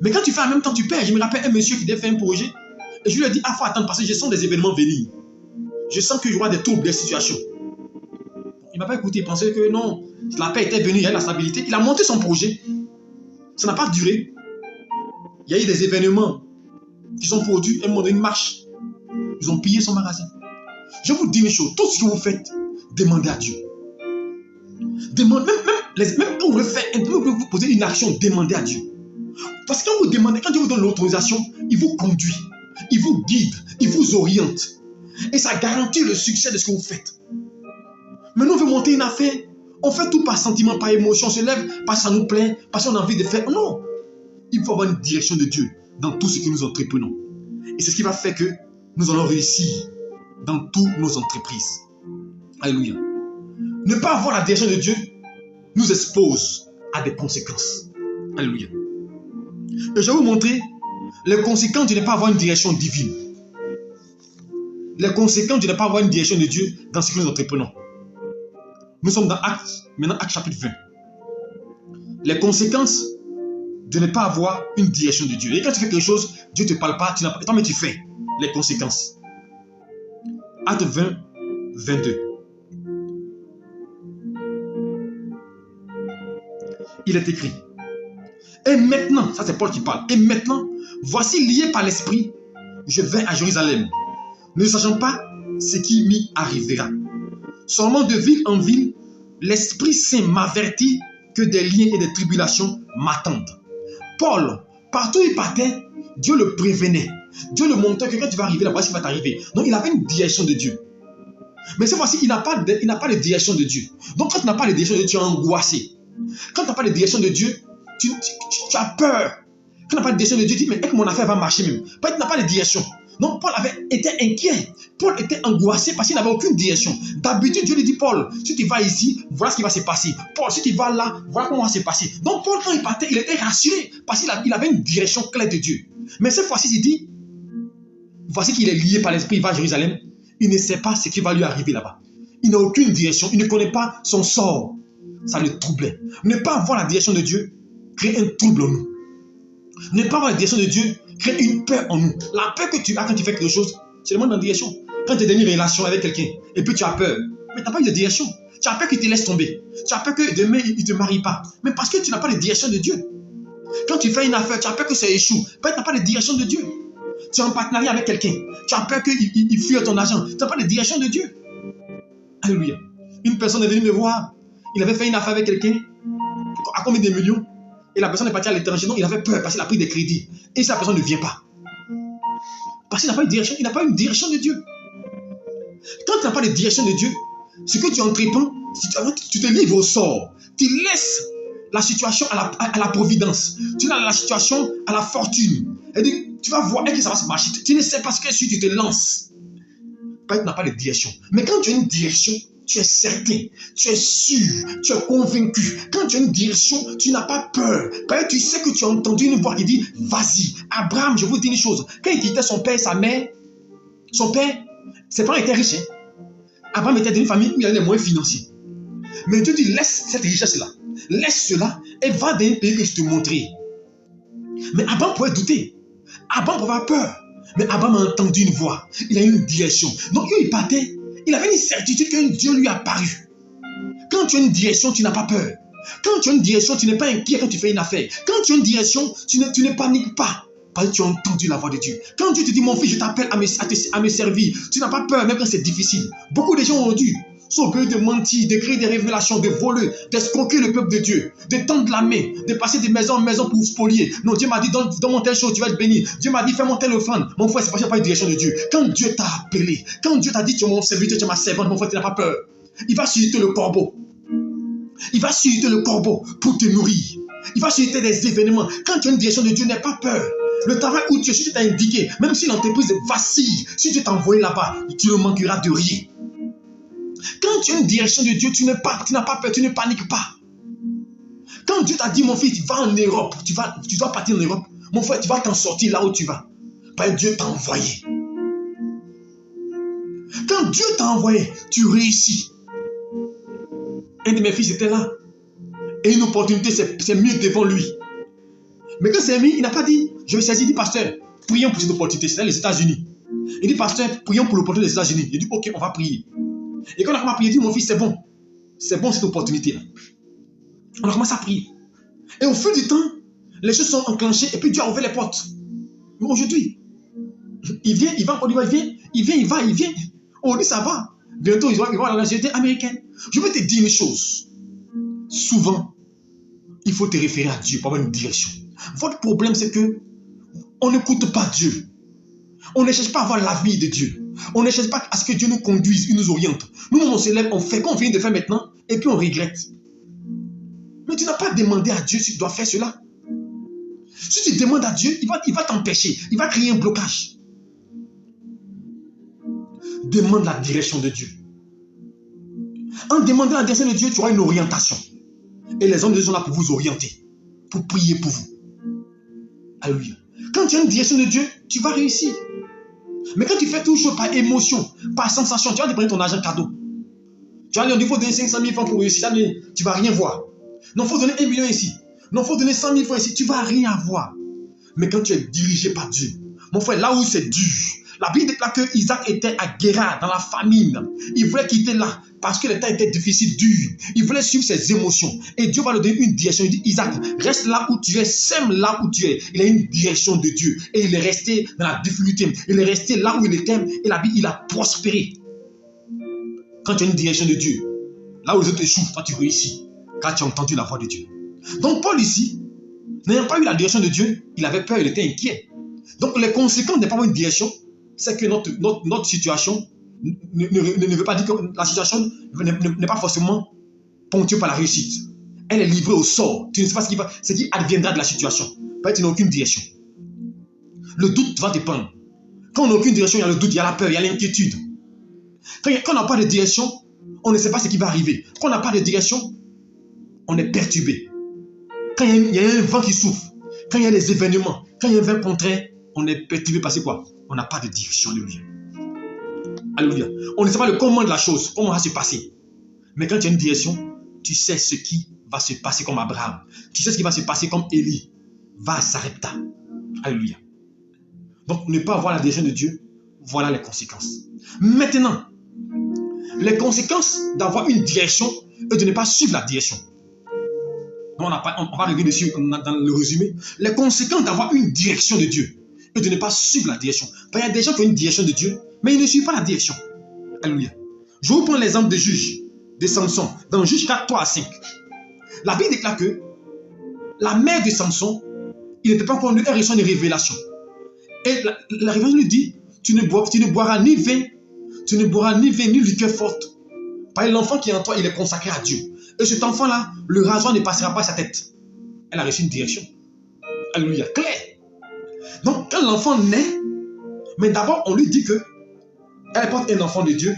Mais quand tu fais en même temps, tu perds. Je me rappelle un monsieur qui devait faire un projet, et je lui ai dit, ah faut attendre parce que je sens des événements venir. Je sens qu'il y aura des troubles, des situations. Il ne m'a pas écouté, il pensait que non, la paix était venue, il y a la stabilité. Il a monté son projet. Ça n'a pas duré. Il y a eu des événements qui sont produits, un moment donné, une marche. Ils ont pillé son magasin. Je vous dis une chose, tout ce que vous faites, demandez à Dieu. Demandez, même quand vous voulez faire, vous posez une action, demandez à Dieu. Parce que quand vous demandez, quand Dieu vous donne l'autorisation, il vous conduit, il vous guide, il vous oriente. Et ça garantit le succès de ce que vous faites. Maintenant, on veut monter une affaire. On fait tout par sentiment, par émotion. On se lève parce que ça nous plaît, parce qu'on a envie de faire. Non. Il faut avoir une direction de Dieu dans tout ce que nous entreprenons. Et c'est ce qui va faire que nous allons réussir dans toutes nos entreprises. Alléluia. Ne pas avoir la direction de Dieu nous expose à des conséquences. Alléluia. Et je vais vous montrer les conséquences de ne pas avoir une direction divine. Les conséquences de ne pas avoir une direction de Dieu dans ce que nous entreprenons. Nous sommes dans maintenant Actes chapitre 20. Les conséquences de ne pas avoir une direction de Dieu. Et quand tu fais quelque chose, Dieu ne te parle pas, toi mais tu fais les conséquences. Actes 20, 22. Il est écrit. Et maintenant, ça c'est Paul qui parle. Et maintenant, voici lié par l'esprit, je vais à Jérusalem, ne sachant pas ce qui m'y arrivera. Seulement de ville en ville, l'Esprit Saint m'avertit que des liens et des tribulations m'attendent. Paul, partout où il partait, Dieu le prévenait. Dieu le montrait que quand tu vas arriver là, voici ce qui va t'arriver. Donc il avait une direction de Dieu. Mais cette fois-ci, il n'a pas de direction de Dieu. Donc quand tu n'as pas de direction de Dieu, tu es angoissé. Quand tu n'as pas de direction de Dieu, tu as peur. Quand tu n'as pas de direction de Dieu, tu dis, mais est-ce que mon affaire va marcher même? Parce que tu n'as pas de direction. Donc Paul avait été inquiet. Paul était angoissé parce qu'il n'avait aucune direction. D'habitude, Dieu lui dit, Paul, si tu vas ici, voilà ce qui va se passer. Paul, si tu vas là, voilà comment ça va se passer. Donc Paul, quand il partait, il était rassuré parce qu'il avait une direction claire de Dieu. Mais cette fois-ci, il dit, voici qu'il est lié par l'esprit, il va à Jérusalem. Il ne sait pas ce qui va lui arriver là-bas. Il n'a aucune direction, il ne connaît pas son sort. Ça le troublait. Ne pas avoir la direction de Dieu crée un trouble en nous. Ne pas avoir la direction de Dieu crée une peur en nous. La peur que tu as quand tu fais quelque chose, c'est le monde dans la direction. Quand tu es dans une relation avec quelqu'un et puis tu as peur, mais tu n'as pas eu de direction. Tu as peur qu'il te laisse tomber. Tu as peur que demain il ne te marie pas. Mais parce que tu n'as pas de direction de Dieu. Quand tu fais une affaire, tu as peur que ça échoue. Parce que tu n'as pas de direction de Dieu. Tu es en partenariat avec quelqu'un. Tu as peur qu'il fuit ton argent. Tu n'as pas de direction de Dieu. Alléluia. Une personne est venue me voir. Il avait fait une affaire avec quelqu'un. À combien de millions? Et la personne est partie à l'étranger. Donc il avait peur parce qu'il a pris des crédits. Et sa personne ne vient pas. Parce qu'il n'a pas de direction. Il n'a pas une direction de Dieu. Quand tu n'as pas de direction de Dieu, ce que tu entreprends, tu te livres au sort. Tu laisses la situation à la providence. Tu laisses la situation à la fortune. Et tu vas voir que ça va se marcher. Tu ne sais pas ce que si tu te lances. Parce que tu n'as pas de direction. Mais quand tu as une direction, tu es certain, tu es sûr, tu es convaincu. Quand tu as une direction, tu n'as pas peur. Parce que tu sais que tu as entendu une voix qui dit, vas-y. Abraham, je vous dis une chose. Quand il quittait son père et sa mère, son père, ses parents étaient riches. Abraham était d'une famille où il y avait les moyens financiers. Mais Dieu dit, laisse cette richesse-là. Laisse cela et va dans un pays que je te montrerai. Mais Abraham pouvait douter. Abraham pouvait avoir peur. Mais Abraham a entendu une voix. Il a eu une direction. Donc quand il partait, il avait une certitude que Dieu lui a apparu. Quand tu as une direction, tu n'as pas peur. Quand tu as une direction, tu n'es pas inquiet quand tu fais une affaire. Quand tu as une direction, tu ne paniques pas. Parce que tu as entendu la voix de Dieu. Quand Dieu te dit, mon fils, je t'appelle à me servir, tu n'as pas peur, même quand c'est difficile. Beaucoup de gens aujourd'hui s'orgueillent de mentir, de créer des révélations, de voler, d'escroquer le peuple de Dieu, de tendre la main, de passer de maison en maison pour spolier. Non, Dieu m'a dit, dans mon tel chose, tu vas être béni. Dieu m'a dit, fais mon tel offrande. Mon frère, c'est parce qu'il n'y a pas une direction de Dieu. Quand Dieu t'a appelé, quand Dieu t'a dit, tu es mon serviteur, tu es ma servante, mon frère, tu n'as pas peur. Il va susciter le corbeau. Il va susciter le corbeau pour te nourrir. Il va susciter des événements. Quand tu as une direction de Dieu, n'aie pas peur. Le travail où tu es, si tu t'as indiqué, même si l'entreprise vacille, si Dieu t'a envoyé là-bas, tu ne manqueras de rien. Quand tu as une direction de Dieu, tu n'as pas peur, tu ne paniques pas. Quand Dieu t'a dit, mon fils, va en Europe, tu dois partir en Europe, mon frère, tu vas t'en sortir là où tu vas. Parce que Dieu t'a envoyé. Quand Dieu t'a envoyé, tu réussis. Un de mes fils était là. Et une opportunité, c'est mieux devant lui. Mais quand c'est mis, il n'a pas dit, je vais saisir, il dit, pasteur, prions pour cette opportunité. C'est les États-Unis. Il dit, pasteur, prions pour l'opportunité des États-Unis. Il dit, ok, on va prier. Et quand on a commencé à prier, il dit, mon fils, c'est bon. C'est bon cette opportunité-là. On a commencé à prier. Et au fil du temps, les choses sont enclenchées et puis Dieu a ouvert les portes. Mais aujourd'hui, il vient. On dit, ça va. Bientôt, ils vont à la nationalité américaine. Je veux te dire une chose. Souvent, il faut te référer à Dieu pour avoir une direction. Votre problème, c'est que on n'écoute pas Dieu. On ne cherche pas à avoir l'avis de Dieu. On ne cherche pas à ce que Dieu nous conduise, il nous oriente. Nous, on se lève, on fait comme on vient de faire maintenant, et puis on regrette. Mais tu n'as pas demandé à Dieu si tu dois faire cela. Si tu demandes à Dieu, il va t'empêcher. Il va créer un blocage. Demande la direction de Dieu. En demandant la direction de Dieu, tu auras une orientation. Et les hommes de Dieu sont là pour vous orienter, pour prier pour vous. Alléluia. Quand tu as une direction de Dieu, tu vas réussir. Mais quand tu fais tout chose par émotion, par sensation, tu vas dépenser ton argent cadeau. Tu vas dire, il faut donner 500 000 francs pour réussir. Tu ne vas rien voir. Non, il faut donner 1 million ici. Non, il faut donner 100 000 francs ici. Tu ne vas rien voir. Mais quand tu es dirigé par Dieu, mon frère, là où c'est dur, la Bible déclare que Isaac était à Guérar, dans la famine. Il voulait quitter là, parce que le temps était difficile, dur. Il voulait suivre ses émotions. Et Dieu va lui donner une direction. Il dit, Isaac, reste là où tu es, sème là où tu es. Il a une direction de Dieu. Et il est resté dans la difficulté. Il est resté là où il était. Et la Bible, il a prospéré. Quand tu as une direction de Dieu, là où les autres échouent, toi tu réussis. Quand tu as entendu la voix de Dieu. Donc Paul ici, n'ayant pas eu la direction de Dieu, il avait peur, il était inquiet. Donc les conséquences de ne pas avoir une direction, c'est que notre situation ne veut pas dire que la situation n'est pas forcément ponctuée par la réussite. Elle est livrée au sort. Tu ne sais pas ce qui adviendra de la situation. Parce que tu n'as aucune direction. Le doute va dépendre. Quand on n'a aucune direction, il y a le doute, il y a la peur, il y a l'inquiétude. Quand on n'a pas de direction, on ne sait pas ce qui va arriver. Quand on n'a pas de direction, on est perturbé. Quand il y a un vent qui souffle, quand il y a des événements, quand il y a un vent contraire, on est perturbé parce que quoi? On n'a pas de direction. Alléluia. Alléluia. On ne sait pas le comment de la chose, comment va se passer. Mais quand tu as une direction, tu sais ce qui va se passer comme Abraham. Tu sais ce qui va se passer comme Élie. Va à Sarepta. Alléluia. Donc, ne pas avoir la direction de Dieu, voilà les conséquences. Maintenant, les conséquences d'avoir une direction et de ne pas suivre la direction. On va revenir dessus dans le résumé. Les conséquences d'avoir une direction de Dieu et de ne pas suivre la direction. Il y a des gens qui ont une direction de Dieu, mais ils ne suivent pas la direction. Alléluia. Je vous prends l'exemple de Juge, de Samson, dans Juge 4, 3 à 5. La Bible déclare que la mère de Samson, il n'était pas encore elle reçoit une révélation. Et la révélation lui dit, tu ne boiras ni vin, ni liqueur forte. Parce que l'enfant qui est en toi, il est consacré à Dieu. Et cet enfant-là, le rasoir ne passera pas sa tête. Elle a reçu une direction. Alléluia. Claire. Donc, quand l'enfant naît, mais d'abord, on lui dit que elle porte un enfant de Dieu,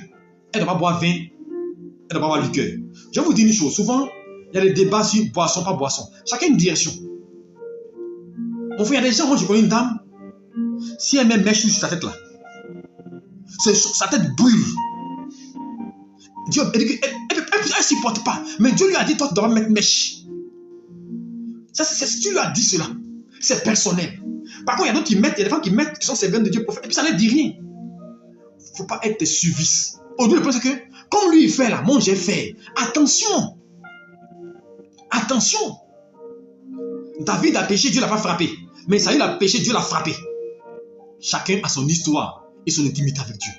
elle ne doit pas boire vin, elle ne doit pas boire liqueur. Je vais vous dire une chose. Souvent, il y a des débats sur boisson, pas boisson. Chacun a une direction. Mon frère, il y a des gens, moi je connais une dame, si elle met mèche sur sa tête là, sa tête brûle. Dieu, elle ne supporte pas. Mais Dieu lui a dit, toi, tu dois mettre mèche. Tu lui as dit cela. C'est personnel. Par contre, il y a d'autres qui mettent, il y a des femmes qui mettent, qui sont servantes de Dieu pour faire, et puis ça ne dit rien. Il ne faut pas être suiviste. Aujourd'hui, le problème, c'est que, comme lui, il fait là, moi, j'ai fait. Attention. Attention. David a péché, Dieu ne l'a pas frappé. Mais Saül a péché, Dieu l'a frappé. Chacun a son histoire et son intimité avec Dieu.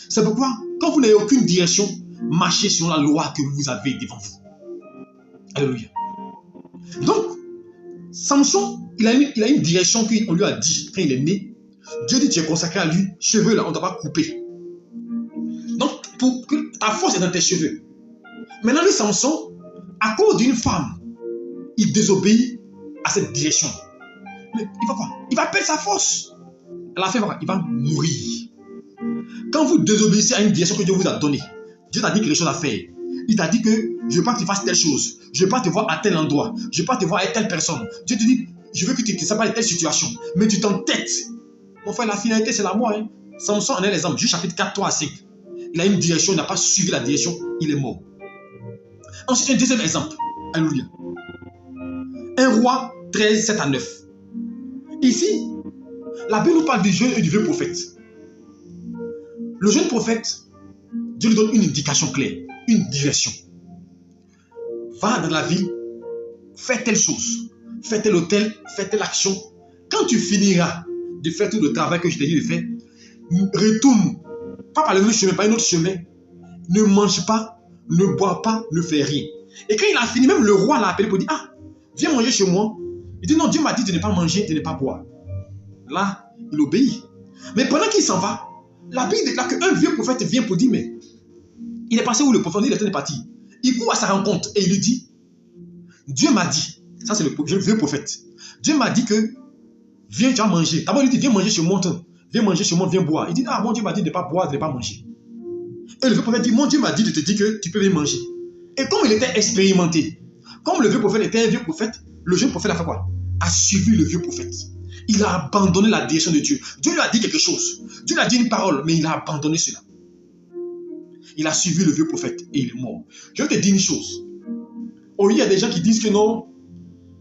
C'est pourquoi, quand vous n'avez aucune direction, marcher selon la loi que vous avez devant vous. Alléluia. Donc, Samson, il a une direction qu'on lui a dit quand il est né. Dieu dit, tu es consacré à lui, cheveux là, on ne doit pas couper. Donc, pour que ta force est dans tes cheveux. Maintenant, lui, Samson, à cause d'une femme, il désobéit à cette direction. Mais il va quoi? Il va perdre sa force. À la fin, il va mourir. Quand vous désobéissez à une direction que Dieu vous a donnée, Dieu t'a dit quelque chose à faire. Il t'a dit que je ne veux pas que tu fasses telle chose. Je ne veux pas te voir à tel endroit. Je ne veux pas te voir avec telle personne. Dieu te dit, je veux que tu ne sois pas dans telle situation. Mais tu t'entêtes. Mon frère, la finalité, c'est la mort. Hein. Samson en est l'exemple. Juge chapitre 4, 3 à 5. Il a une direction, il n'a pas suivi la direction, il est mort. Ensuite, un deuxième exemple. Alléluia. 1 Roi 13, 7 à 9. Ici, la Bible nous parle du jeune et du vieux prophète. Le jeune prophète, Dieu lui donne une indication claire, une direction. Va dans la ville, fais telle chose, fais tel hôtel, fais telle action. Quand tu finiras de faire tout le travail que je t'ai dit de faire, retourne, pas par le même chemin, par un autre chemin. Ne mange pas, ne bois pas, ne fais rien. Et quand il a fini, même le roi l'a appelé pour dire, ah, viens manger chez moi. Il dit, non, Dieu m'a dit de ne pas manger, de ne pas boire. Là, il obéit. Mais pendant qu'il s'en va, la Bible déclare qu'un vieux prophète vient pour dire, mais il est passé où le prophète? Il était parti. Il court à sa rencontre et il lui dit, Dieu m'a dit, ça c'est le vieux prophète, Dieu m'a dit que, viens, tu vas manger. D'abord, il dit, viens manger chez moi, viens manger chez moi, viens boire. Il dit, ah, mon Dieu m'a dit de ne pas boire, de ne pas manger. Et le vieux prophète dit, mon Dieu m'a dit de te dire que tu peux venir manger. Et comme il était expérimenté, comme le vieux prophète était un vieux prophète, le jeune prophète a fait quoi? A suivi le vieux prophète. Il a abandonné la direction de Dieu. Dieu lui a dit quelque chose. Dieu lui a dit une parole, mais il a abandonné cela. Il a suivi le vieux prophète et il est mort. Je vais te dire une chose. Oh, il y a des gens qui disent que non,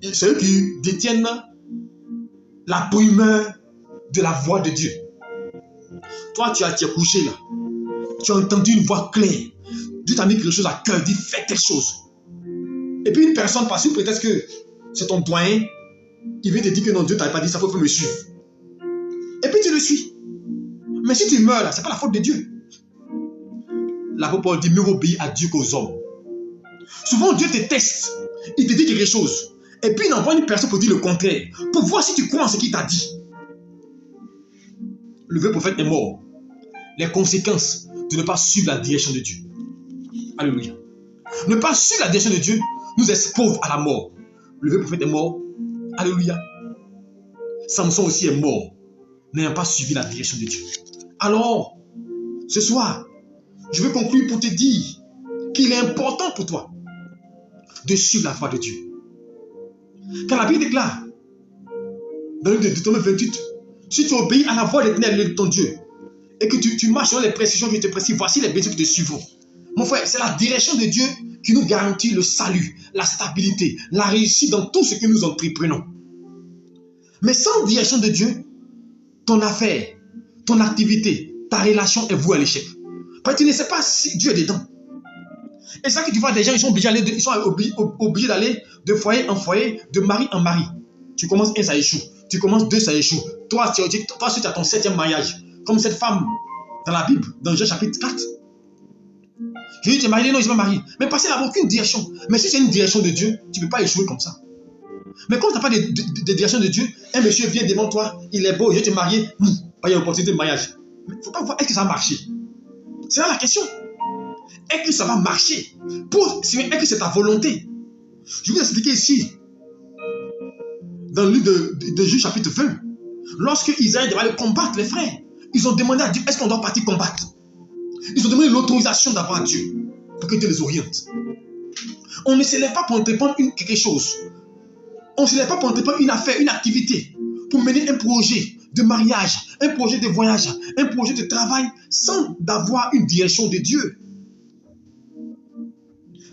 c'est eux qui détiennent la primeur de la voix de Dieu. Toi, tu es couché là. Tu as entendu une voix claire. Dieu t'a mis quelque chose à cœur, dit fais telle chose. Et puis une personne, parce que peut-être que c'est ton doyen, il vient te dire que non, Dieu ne t'a pas dit ça, il faut me suivre. Et puis tu le suis. Mais si tu meurs là, ce n'est pas la faute de Dieu. L'apôtre Paul dit mieux obéir à Dieu qu'aux hommes. Souvent Dieu te teste, il te dit quelque chose. Et puis il envoie une personne pour dire le contraire, pour voir si tu crois en ce qu'il t'a dit. Le vieux prophète est mort. Les conséquences de ne pas suivre la direction de Dieu. Alléluia. Ne pas suivre la direction de Dieu nous expose à la mort. Le vieux prophète est mort. Alléluia. Samson aussi est mort, n'ayant pas suivi la direction de Dieu. Alors, ce soir, je veux conclure pour te dire qu'il est important pour toi de suivre la voie de Dieu. Car la Bible déclare, dans le Deutéronome 28, si tu obéis à la voix de l'Éternel, ton Dieu, et que tu marches dans les précisions que je te précise, voici les bénédictions qui te suivront. Mon frère, c'est la direction de Dieu qui nous garantit le salut, la stabilité, la réussite dans tout ce que nous entreprenons. Mais sans direction de Dieu, ton affaire, ton activité, ta relation est vouée à l'échec. Parce que tu ne sais pas si Dieu est dedans. Et ça que tu vois, des gens, ils sont obligés d'aller de foyer en foyer, de mari en mari. Tu commences un, ça échoue. Tu commences deux, ça échoue. Toi, tu as ton 7e mariage. Comme cette femme dans la Bible, dans Jean chapitre 4. Je dis, tu es marié, non, je ne suis pas marié. Mais parce qu'il n'a aucune direction. Mais si c'est une direction de Dieu, tu ne peux pas échouer comme ça. Mais quand tu n'as pas de direction de Dieu, un monsieur vient devant toi, il est beau, je vais te marier, il y a une opportunité de mariage. Mais il ne faut pas voir, est-ce que ça va marcher? C'est là la question. Est-ce que ça va marcher? Est-ce que c'est ta volonté? Je vais vous expliquer ici, dans le livre de Juge chapitre 20, lorsque Isaïe devait aller combattre les frères, ils ont demandé à Dieu, est-ce qu'on doit partir combattre? Ils ont demandé l'autorisation d'avoir Dieu pour que Dieu les oriente. On ne se lève pas pour entreprendre quelque chose. On ne se lève pas pour entreprendre une affaire, une activité, pour mener un projet de mariage, un projet de voyage, un projet de travail, sans avoir une direction de Dieu.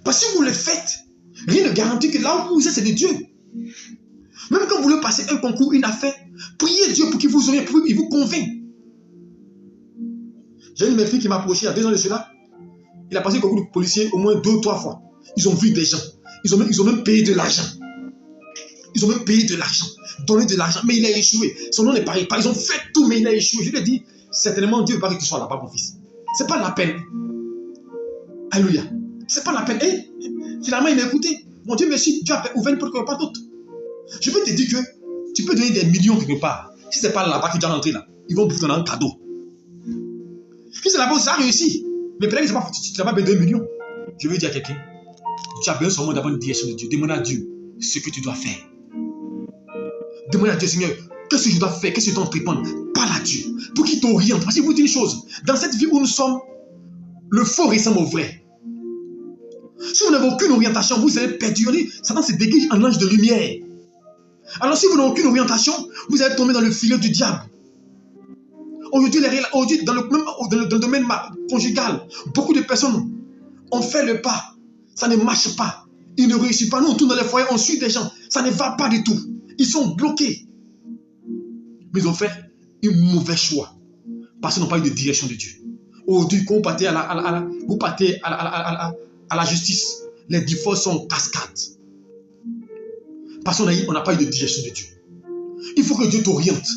Parce que si vous le faites, rien ne garantit que là où vous êtes, c'est de Dieu. Même quand vous voulez passer un concours, une affaire, priez Dieu pour qu'il vous oriente, pour qu'il vous convainc. J'ai une de mes filles qui m'a approché il y a 2 ans de cela. Il a passé le concours de policier au moins 2 ou 3 fois. Ils ont vu des gens. Ils ont même payé de l'argent. Ils ont même payé de l'argent, donné de l'argent, mais il a échoué. Son nom n'est pas. Ils ont fait tout, mais il a échoué. Je lui ai dit, certainement Dieu ne veut pas que tu sois là-bas, mon fils. Ce n'est pas la peine. Alléluia. C'est pas la peine. Et finalement, il m'a écouté. Mon Dieu merci, Dieu a ouvert une porte quelque part d'autre. Je peux te dire que tu peux donner des millions quelque part. Si c'est pas là-bas que tu as rentré là, ils vont vous donner un cadeau. Si c'est là-bas, ça a réussi. Mais peut-être que tu n'as pas besoin de 2 millions. Je veux dire à quelqu'un, tu as besoin seulement d'avoir une direction de Dieu. Demande à Dieu ce que tu dois faire. Demande à Dieu, Seigneur, qu'est-ce que je dois faire? Qu'est-ce que je dois entreprendre? Parle à Dieu pour qu'il t'oriente. Parce que vous dites une chose, dans cette vie où nous sommes, le faux ressemble au vrai. Si vous n'avez aucune orientation, vous allez perdu. Satan se dégage en ange de lumière. Alors si vous n'avez aucune orientation, vous allez tomber dans le filet du diable. Aujourd'hui, dans le domaine conjugal, beaucoup de personnes ont fait le pas. Ça ne marche pas. Ils ne réussissent pas. Nous, on tourne dans les foyers, on suit des gens. Ça ne va pas du tout. Ils sont bloqués. Mais ils ont fait un mauvais choix. Parce qu'ils n'ont pas eu de direction de Dieu. Aujourd'hui, quand vous partez à la justice, les divorces sont en cascade. Parce qu'on n'a pas eu de direction de Dieu. Il faut que Dieu t'oriente.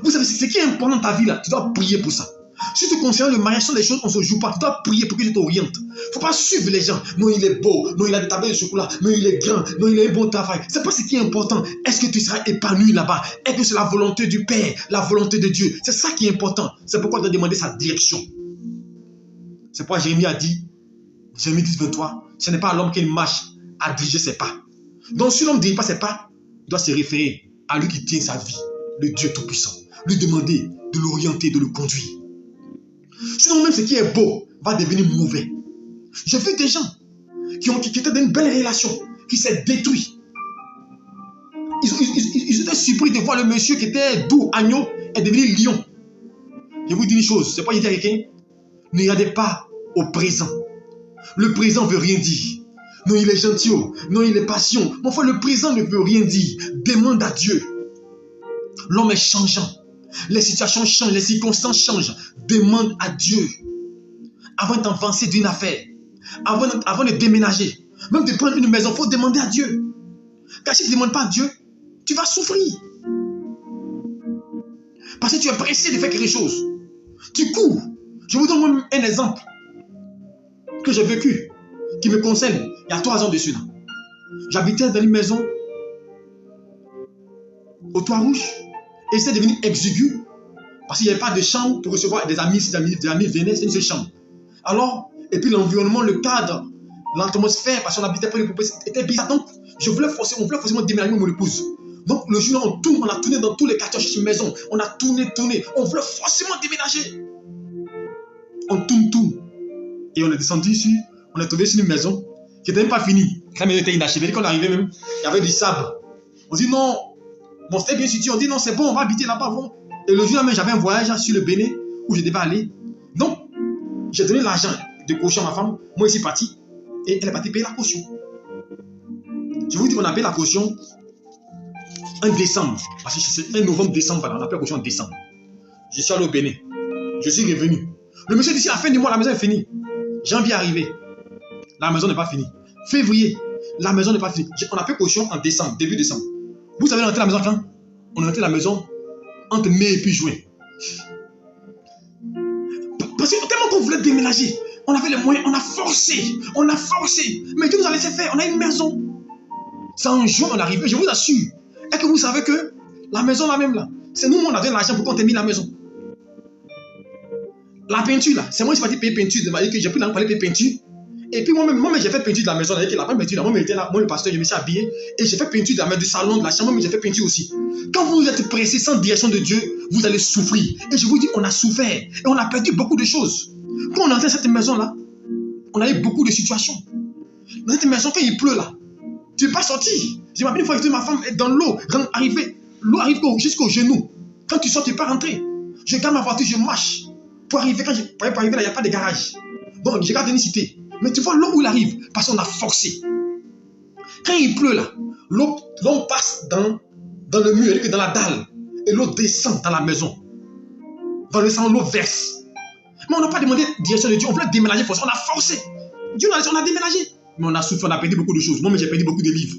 Vous savez, ce qui est important dans ta vie, là, tu dois prier pour ça. Si tu considères le mariage, sont des choses, on ne se joue pas. Tu dois prier pour que Dieu t'oriente. Il ne faut pas suivre les gens. Non, il est beau. Non, il a des tablettes de chocolat. Non, il est grand. Non, il a un bon travail. Ce n'est pas ce qui est important. Est-ce que tu seras épanoui là-bas? Est-ce que c'est la volonté du Père, la volonté de Dieu? C'est ça qui est important. C'est pourquoi tu dois demander sa direction. C'est pourquoi Jérémie a dit, Jérémie 10, 23, ce n'est pas à l'homme qui marche à diriger ses pas. Donc, si l'homme ne dirige pas ses pas, il doit se référer à lui qui tient sa vie, le Dieu Tout-Puissant. Lui demander de l'orienter, de le conduire. Sinon, même ce qui est beau va devenir mauvais. J'ai vu des gens qui étaient dans une belle relation, qui s'est détruit. Ils étaient surpris de voir le monsieur qui était doux, agneau, est devenu lion. Je vous dis une chose, c'est pas dire à quelqu'un, ne regardez pas au présent. Le présent ne veut rien dire. Non, il est gentil, non, il est patient. Mais enfin, le présent ne veut rien dire. Demande à Dieu. L'homme est changeant. Les situations changent, les circonstances changent. Demande à Dieu. Avant d'avancer d'une affaire, avant de déménager, même de prendre une maison, il faut demander à Dieu. Car si tu ne demandes pas à Dieu, tu vas souffrir. Parce que tu es pressé de faire quelque chose. Tu cours. Je vous donne un exemple que j'ai vécu, qui me concerne il y a 3 ans dessus. J'habitais dans une maison au toit rouge et c'est devenu exigu parce qu'il n'y avait pas de chambre pour recevoir des amis. Si des amis venaient, c'est une seule chambre. Alors, et puis l'environnement, le cadre, l'atmosphère, parce qu'on habitait près de propriété, était bizarre. Donc, on voulait forcément déménager mon épouse. Donc, le jour-là, on a tourné dans tous les quartiers, cherché une maison. On a tourné. On voulait forcément déménager. On tourne. Et on est descendu ici. On est tombé sur une maison qui n'était même pas finie. La maison était inachevée. Quand on arrivait même, il y avait du sable. On dit non. Bon, c'était bien situé. On dit non, c'est bon, on va habiter là-bas. Bon. Et le jour-là même, j'avais un voyage sur le Bénin où je devais aller. Donc, j'ai donné l'argent de caution à ma femme. Moi, je suis parti. Et elle est partie payer la caution. Je vous dis qu'on a payé la caution en décembre. Parce que c'est un novembre-décembre. Voilà, on a payé la caution en décembre. Je suis allé au Bénin. Je suis revenu. Le monsieur dit, à la fin du mois, la maison est finie. Janvier est arrivé. La maison n'est pas finie. Février, la maison n'est pas finie. On a payé caution en décembre, début décembre. Vous savez, on a rentré la maison quand? On a rentré la maison entre mai et puis juin. Parce que tellement qu'on voulait déménager, on avait les moyens, on a forcé. Mais Dieu nous a laissé faire, on a une maison. C'est en juin on est arrivé, je vous assure. Est-ce que vous savez que la maison là même là, c'est nous, on a donné l'argent pour qu'on termine la maison. La peinture là, c'est moi qui suis parti payer peinture, que j'ai pris l'argent pour aller payer peinture. Et puis moi-même, j'ai fait peinture de la maison, la peinture, moi j'étais là, moi le pasteur, je me suis habillé et j'ai fait peinture de la maison, du salon, de la chambre, mais j'ai fait peinture aussi. Quand vous êtes pressé sans direction de Dieu, vous allez souffrir. Et je vous dis, on a souffert et on a perdu beaucoup de choses. Quand on est entré dans cette maison-là, on a eu beaucoup de situations. Dans cette maison, quand il pleut là, tu ne peux pas sortir. J'ai une fois, ma femme est dans l'eau, l'eau arrive jusqu'au genou. Quand tu sors, tu ne peux pas rentrer. Je garde ma voiture, je marche. Pour arriver là, il n'y a pas de garage. Donc, je garde une cité. Mais tu vois l'eau où il arrive, parce qu'on a forcé. Quand il pleut là, l'eau passe dans le mur, dans la dalle. Et l'eau descend dans la maison. Dans le sang, l'eau verse. Mais on n'a pas demandé direction de Dieu, on voulait déménager, on a forcé. Dieu nous a dit, on a déménagé. Mais on a souffert, on a perdu beaucoup de choses. Moi, j'ai perdu beaucoup de livres.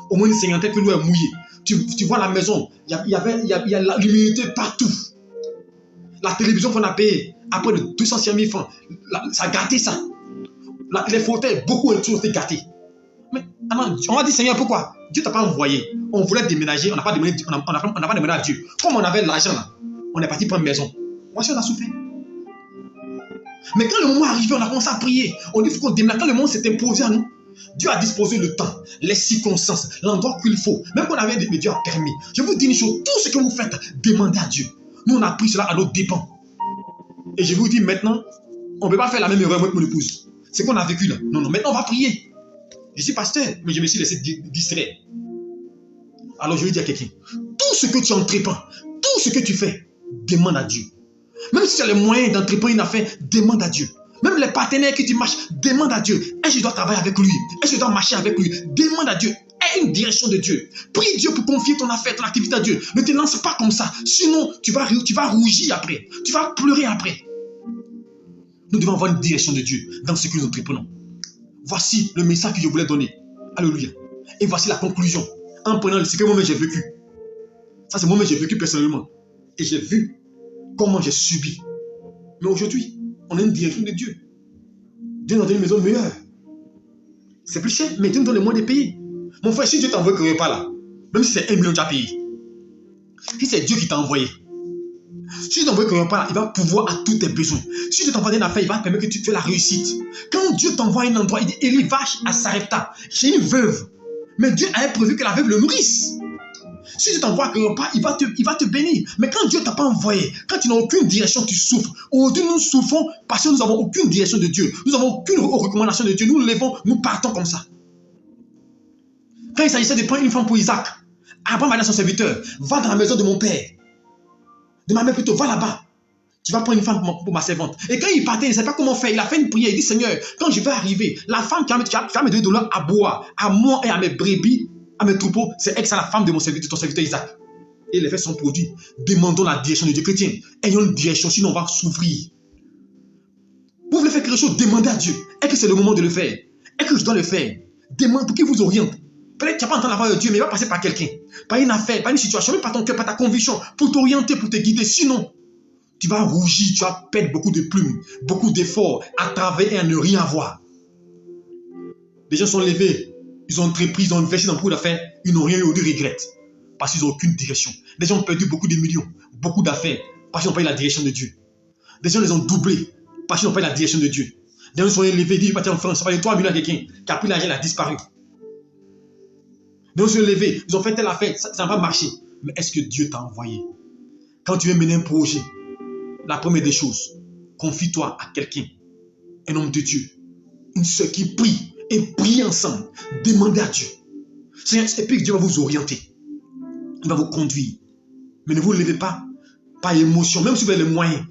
Au moins une cinquantaine que l'eau est mouillée. Tu vois la maison, il y a l'humidité partout. La télévision qu'on a payée à près de 200 000 francs, ça a gâté ça. Les fauteuils, beaucoup ont été gâtés. Mais on a dit, Seigneur, pourquoi? Dieu t'a pas envoyé. On voulait déménager, on n'a pas demandé à Dieu. Comme on avait l'argent là, on est parti prendre une maison. Voici, on a souffert. Mais quand le moment est arrivé, on a commencé à prier. On dit qu'il faut qu'on déménage. Quand le moment s'est imposé à nous, Dieu a disposé le temps, les circonstances, l'endroit qu'il faut. Même qu'on avait dit, mais Dieu a permis. Je vous dis une chose, tout ce que vous faites, demandez à Dieu. Nous, on a pris cela à nos dépens. Et je vous dis maintenant, on ne peut pas faire la même erreur avec mon épouse. C'est qu'on a vécu là. Non, non, maintenant on va prier. Je suis pasteur, mais je me suis laissé distraire. Alors je vais dire à quelqu'un, tout ce que tu entreprends, tout ce que tu fais, demande à Dieu. Même si tu as les moyens d'entreprendre une affaire, demande à Dieu. Même les partenaires que tu marches, demande à Dieu. Est-ce que je dois travailler avec lui? Est-ce que je dois marcher avec lui? Demande à Dieu. Aie une direction de Dieu. Prie Dieu pour confier ton affaire, ton activité à Dieu. Ne te lance pas comme ça. Sinon, tu vas rougir après. Tu vas pleurer après. Nous devons avoir une direction de Dieu dans ce que nous entreprenons. Voici le message que je voulais donner. Alléluia. Et voici la conclusion. En prenant ce que moi-même j'ai vécu. Ça, c'est moi-même j'ai vécu personnellement. Et j'ai vu comment j'ai subi. Mais aujourd'hui, on a une direction de Dieu. Dieu nous a donné une maison meilleure. C'est plus cher, mais Dieu nous donne les moyens de payer. Mon frère, si Dieu t'envoie quelque part là, même si c'est 1 million déjà payé, si c'est Dieu qui t'a envoyé, si Dieu t'envoie quelque part là, il va pouvoir à tous tes besoins. Si Dieu t'envoie une affaire, il va permettre que tu fasses la réussite. Quand Dieu t'envoie à un endroit, il dit, Élie, va à Sarepta, chez une veuve. Mais Dieu avait prévu que la veuve le nourrisse. Si Dieu t'envoie quelque part, il va te bénir. Mais quand Dieu ne t'a pas envoyé, quand tu n'as aucune direction, tu souffres. Aujourd'hui, nous souffrons parce que nous n'avons aucune direction de Dieu. Nous n'avons aucune recommandation de Dieu. Nous nous levons, nous partons comme ça. Quand il s'agissait de prendre une femme pour Isaac, Abraham va dire à son serviteur, va dans la maison de mon père. De ma mère plutôt, va là-bas. Tu vas prendre une femme pour ma servante. Et quand il partait, il ne savait pas comment faire. Il a fait une prière. Il dit, Seigneur, quand je vais arriver, la femme qui va me donner de l'eau à boire, à moi et à mes brebis, à mes troupeaux, c'est elle, c'est la femme de mon serviteur, ton serviteur Isaac. Et il a fait son produit. Demandons la direction de Dieu. Chrétien, ayons une direction, sinon on va souffrir. Vous voulez faire quelque chose, demandez à Dieu. Est-ce que c'est le moment de le faire? Est-ce que je dois le faire? Demande pour qu'il vous oriente. Peut-être que tu n'as pas entendu la voix de Dieu, mais il va passer par quelqu'un, par une affaire, par une situation, même par ton cœur, par ta conviction, pour t'orienter, pour te guider. Sinon, tu vas rougir, tu vas perdre beaucoup de plumes, beaucoup d'efforts à travailler et à ne rien avoir. Les gens sont levés, ils ont entrepris, ils ont investi dans beaucoup d'affaires, ils n'ont rien eu de regret parce qu'ils n'ont aucune direction. Les gens ont perdu beaucoup de millions, beaucoup d'affaires parce qu'ils n'ont pas eu la direction de Dieu. Des gens les ont doublés parce qu'ils n'ont pas eu la direction de Dieu. Des gens sont élevés, ils disent, en France, ça va être 3 millions à quelqu'un qui a pris l'argent, il a disparu. Des gens sont élevés, ils ont fait telle affaire, ça n'a pas marché. Mais est-ce que Dieu t'a envoyé? Quand tu veux mener un projet, la première des choses, confie-toi à quelqu'un, un homme de Dieu, une sœur qui prie et prie ensemble. Demandez à Dieu. Et puis Dieu va vous orienter. Il va vous conduire. Mais ne vous levez pas par émotion, même si vous avez les moyens.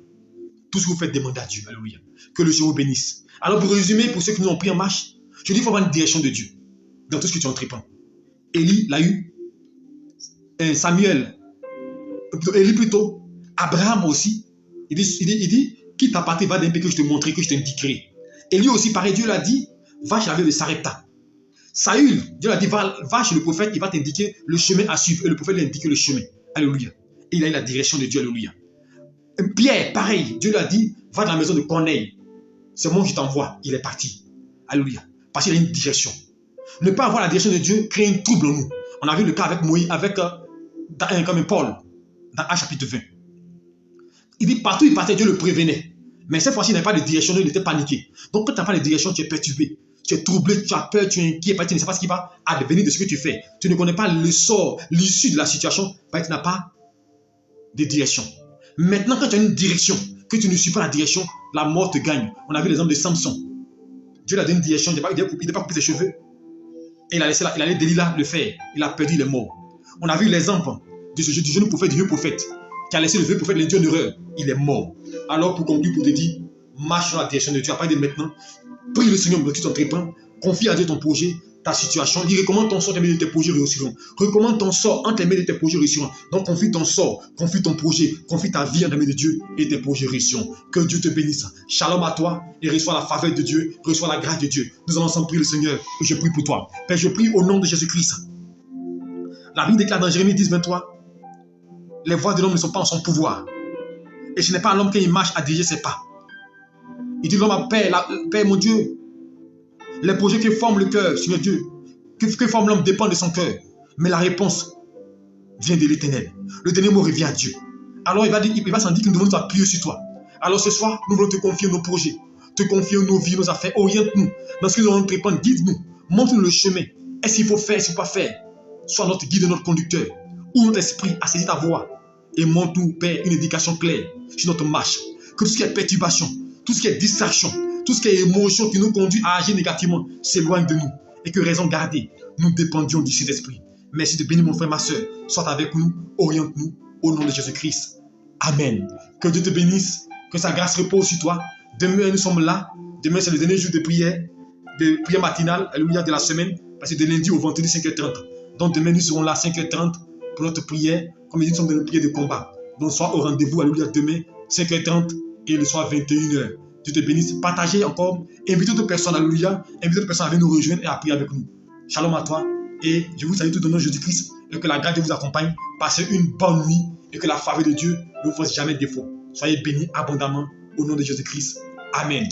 Tout ce que vous faites, demandez à Dieu. Alléluia. Que le Seigneur vous bénisse. Alors pour résumer, pour ceux qui nous ont pris en marche, je dis qu'il faut avoir une direction de Dieu dans tout ce que tu entreprends. Élie l'a eu. Samuel, Élie plutôt. Abraham aussi. Il dit, quitte ta patrie, va d'un pays que je te montrerai, que je t'indiquerai. Et lui aussi, pareil, Dieu l'a dit, va chez la veuve de Sarepta. Saül, Dieu l'a dit, va chez le prophète, il va t'indiquer le chemin à suivre. Et le prophète lui a indiqué le chemin. Alléluia. Et il a eu la direction de Dieu, alléluia. Pierre, pareil, Dieu l'a dit, va dans la maison de Corneille. C'est moi qui t'envoie. Il est parti. Alléluia. Parce qu'il a une direction. Ne pas avoir la direction de Dieu crée un trouble en nous. On a vu le cas avec Moïse, comme Paul, dans Actes chapitre 20. Il dit partout il partait, Dieu le prévenait. Mais cette fois-ci, il n'avait pas de direction, il était paniqué. Donc, quand tu n'as pas de direction, tu es perturbé, tu es troublé, tu as peur, tu es inquiet, tu ne sais pas ce qui va advenir de ce que tu fais. Tu ne connais pas le sort, l'issue de la situation, parce que tu n'as pas de direction. Maintenant, quand tu as une direction, que tu ne suis pas la direction, la mort te gagne. On a vu l'exemple de Samson. Dieu lui a donné une direction, il n'a pas coupé ses cheveux. Et il a laissé Delilah le faire. Il a perdu, il est mort. On a vu l'exemple de ce jeune prophète, du vieux prophète, qui a laissé le vieux prophète l'induire en erreur. Il est mort. Alors pour conclure, pour te dire, marche dans la direction de Dieu. À partir de maintenant, prie le Seigneur pour que tu t'entreprennes. Confie à Dieu ton projet, ta situation. Dis, recommande ton sort, tes projets réussiront. Recommande ton sort, entre les mains de tes projets réussiront. Donc confie ton sort, confie ton projet, confie ta vie entre les mains de Dieu et tes projets réussiront. Que Dieu te bénisse. Shalom à toi et reçois la faveur de Dieu, reçois la grâce de Dieu. Nous allons ensemble prier le Seigneur et je prie pour toi. Père, je prie au nom de Jésus-Christ. La Bible déclare dans Jérémie 10, 23, les voies de l'homme ne sont pas en son pouvoir. Et ce n'est pas à l'homme qui marche à diriger ses pas. Il dit l'homme a Père mon Dieu, Les projets que forme le cœur, Seigneur Dieu, que forme l'homme dépend de son cœur. Mais la réponse vient de l'Éternel. Le dernier mot revient à Dieu. Alors il va s'en dire que nous devons nous appuyer sur toi. Alors ce soir, nous voulons te confier nos projets, te confier nos vies, nos affaires. Oriente-nous dans ce que nous allons te répondre. Guide-nous, montre-nous le chemin. Est-ce qu'il faut faire, est-ce qu'il ne faut pas faire? Sois notre guide et notre conducteur. Ouvre notre esprit à saisir ta voix. Et montre-nous, Père, une indication claire sur notre marche. Que tout ce qui est perturbation, tout ce qui est distraction, tout ce qui est émotion qui nous conduit à agir négativement s'éloigne de nous. Et que raison gardée, nous dépendions du Saint-Esprit. Merci de bénir mon frère, ma soeur. Sois avec nous, oriente-nous au nom de Jésus-Christ. Amen. Que Dieu te bénisse, que sa grâce repose sur toi. Demain, nous sommes là. Demain, c'est le dernier jour de prière matinale, alléluia, de la semaine. Parce que de lundi au vendredi, 5h30. Donc demain, nous serons là à 5h30 pour notre prière. Comme je dis, nous sommes dans une prière de combat. Donc sois au rendez-vous, alléluia, demain, 5h30 et le soir, 21h. Dieu te bénisse. Partagez encore. Invitez d'autres personnes, alléluia. Invitez d'autres personnes à venir nous rejoindre et à prier avec nous. Shalom à toi. Et je vous salue tout au nom de Jésus-Christ. Et que la grâce de Dieu vous accompagne. Passez une bonne nuit. Et que la faveur de Dieu ne vous fasse jamais défaut. Soyez bénis abondamment au nom de Jésus-Christ. Amen.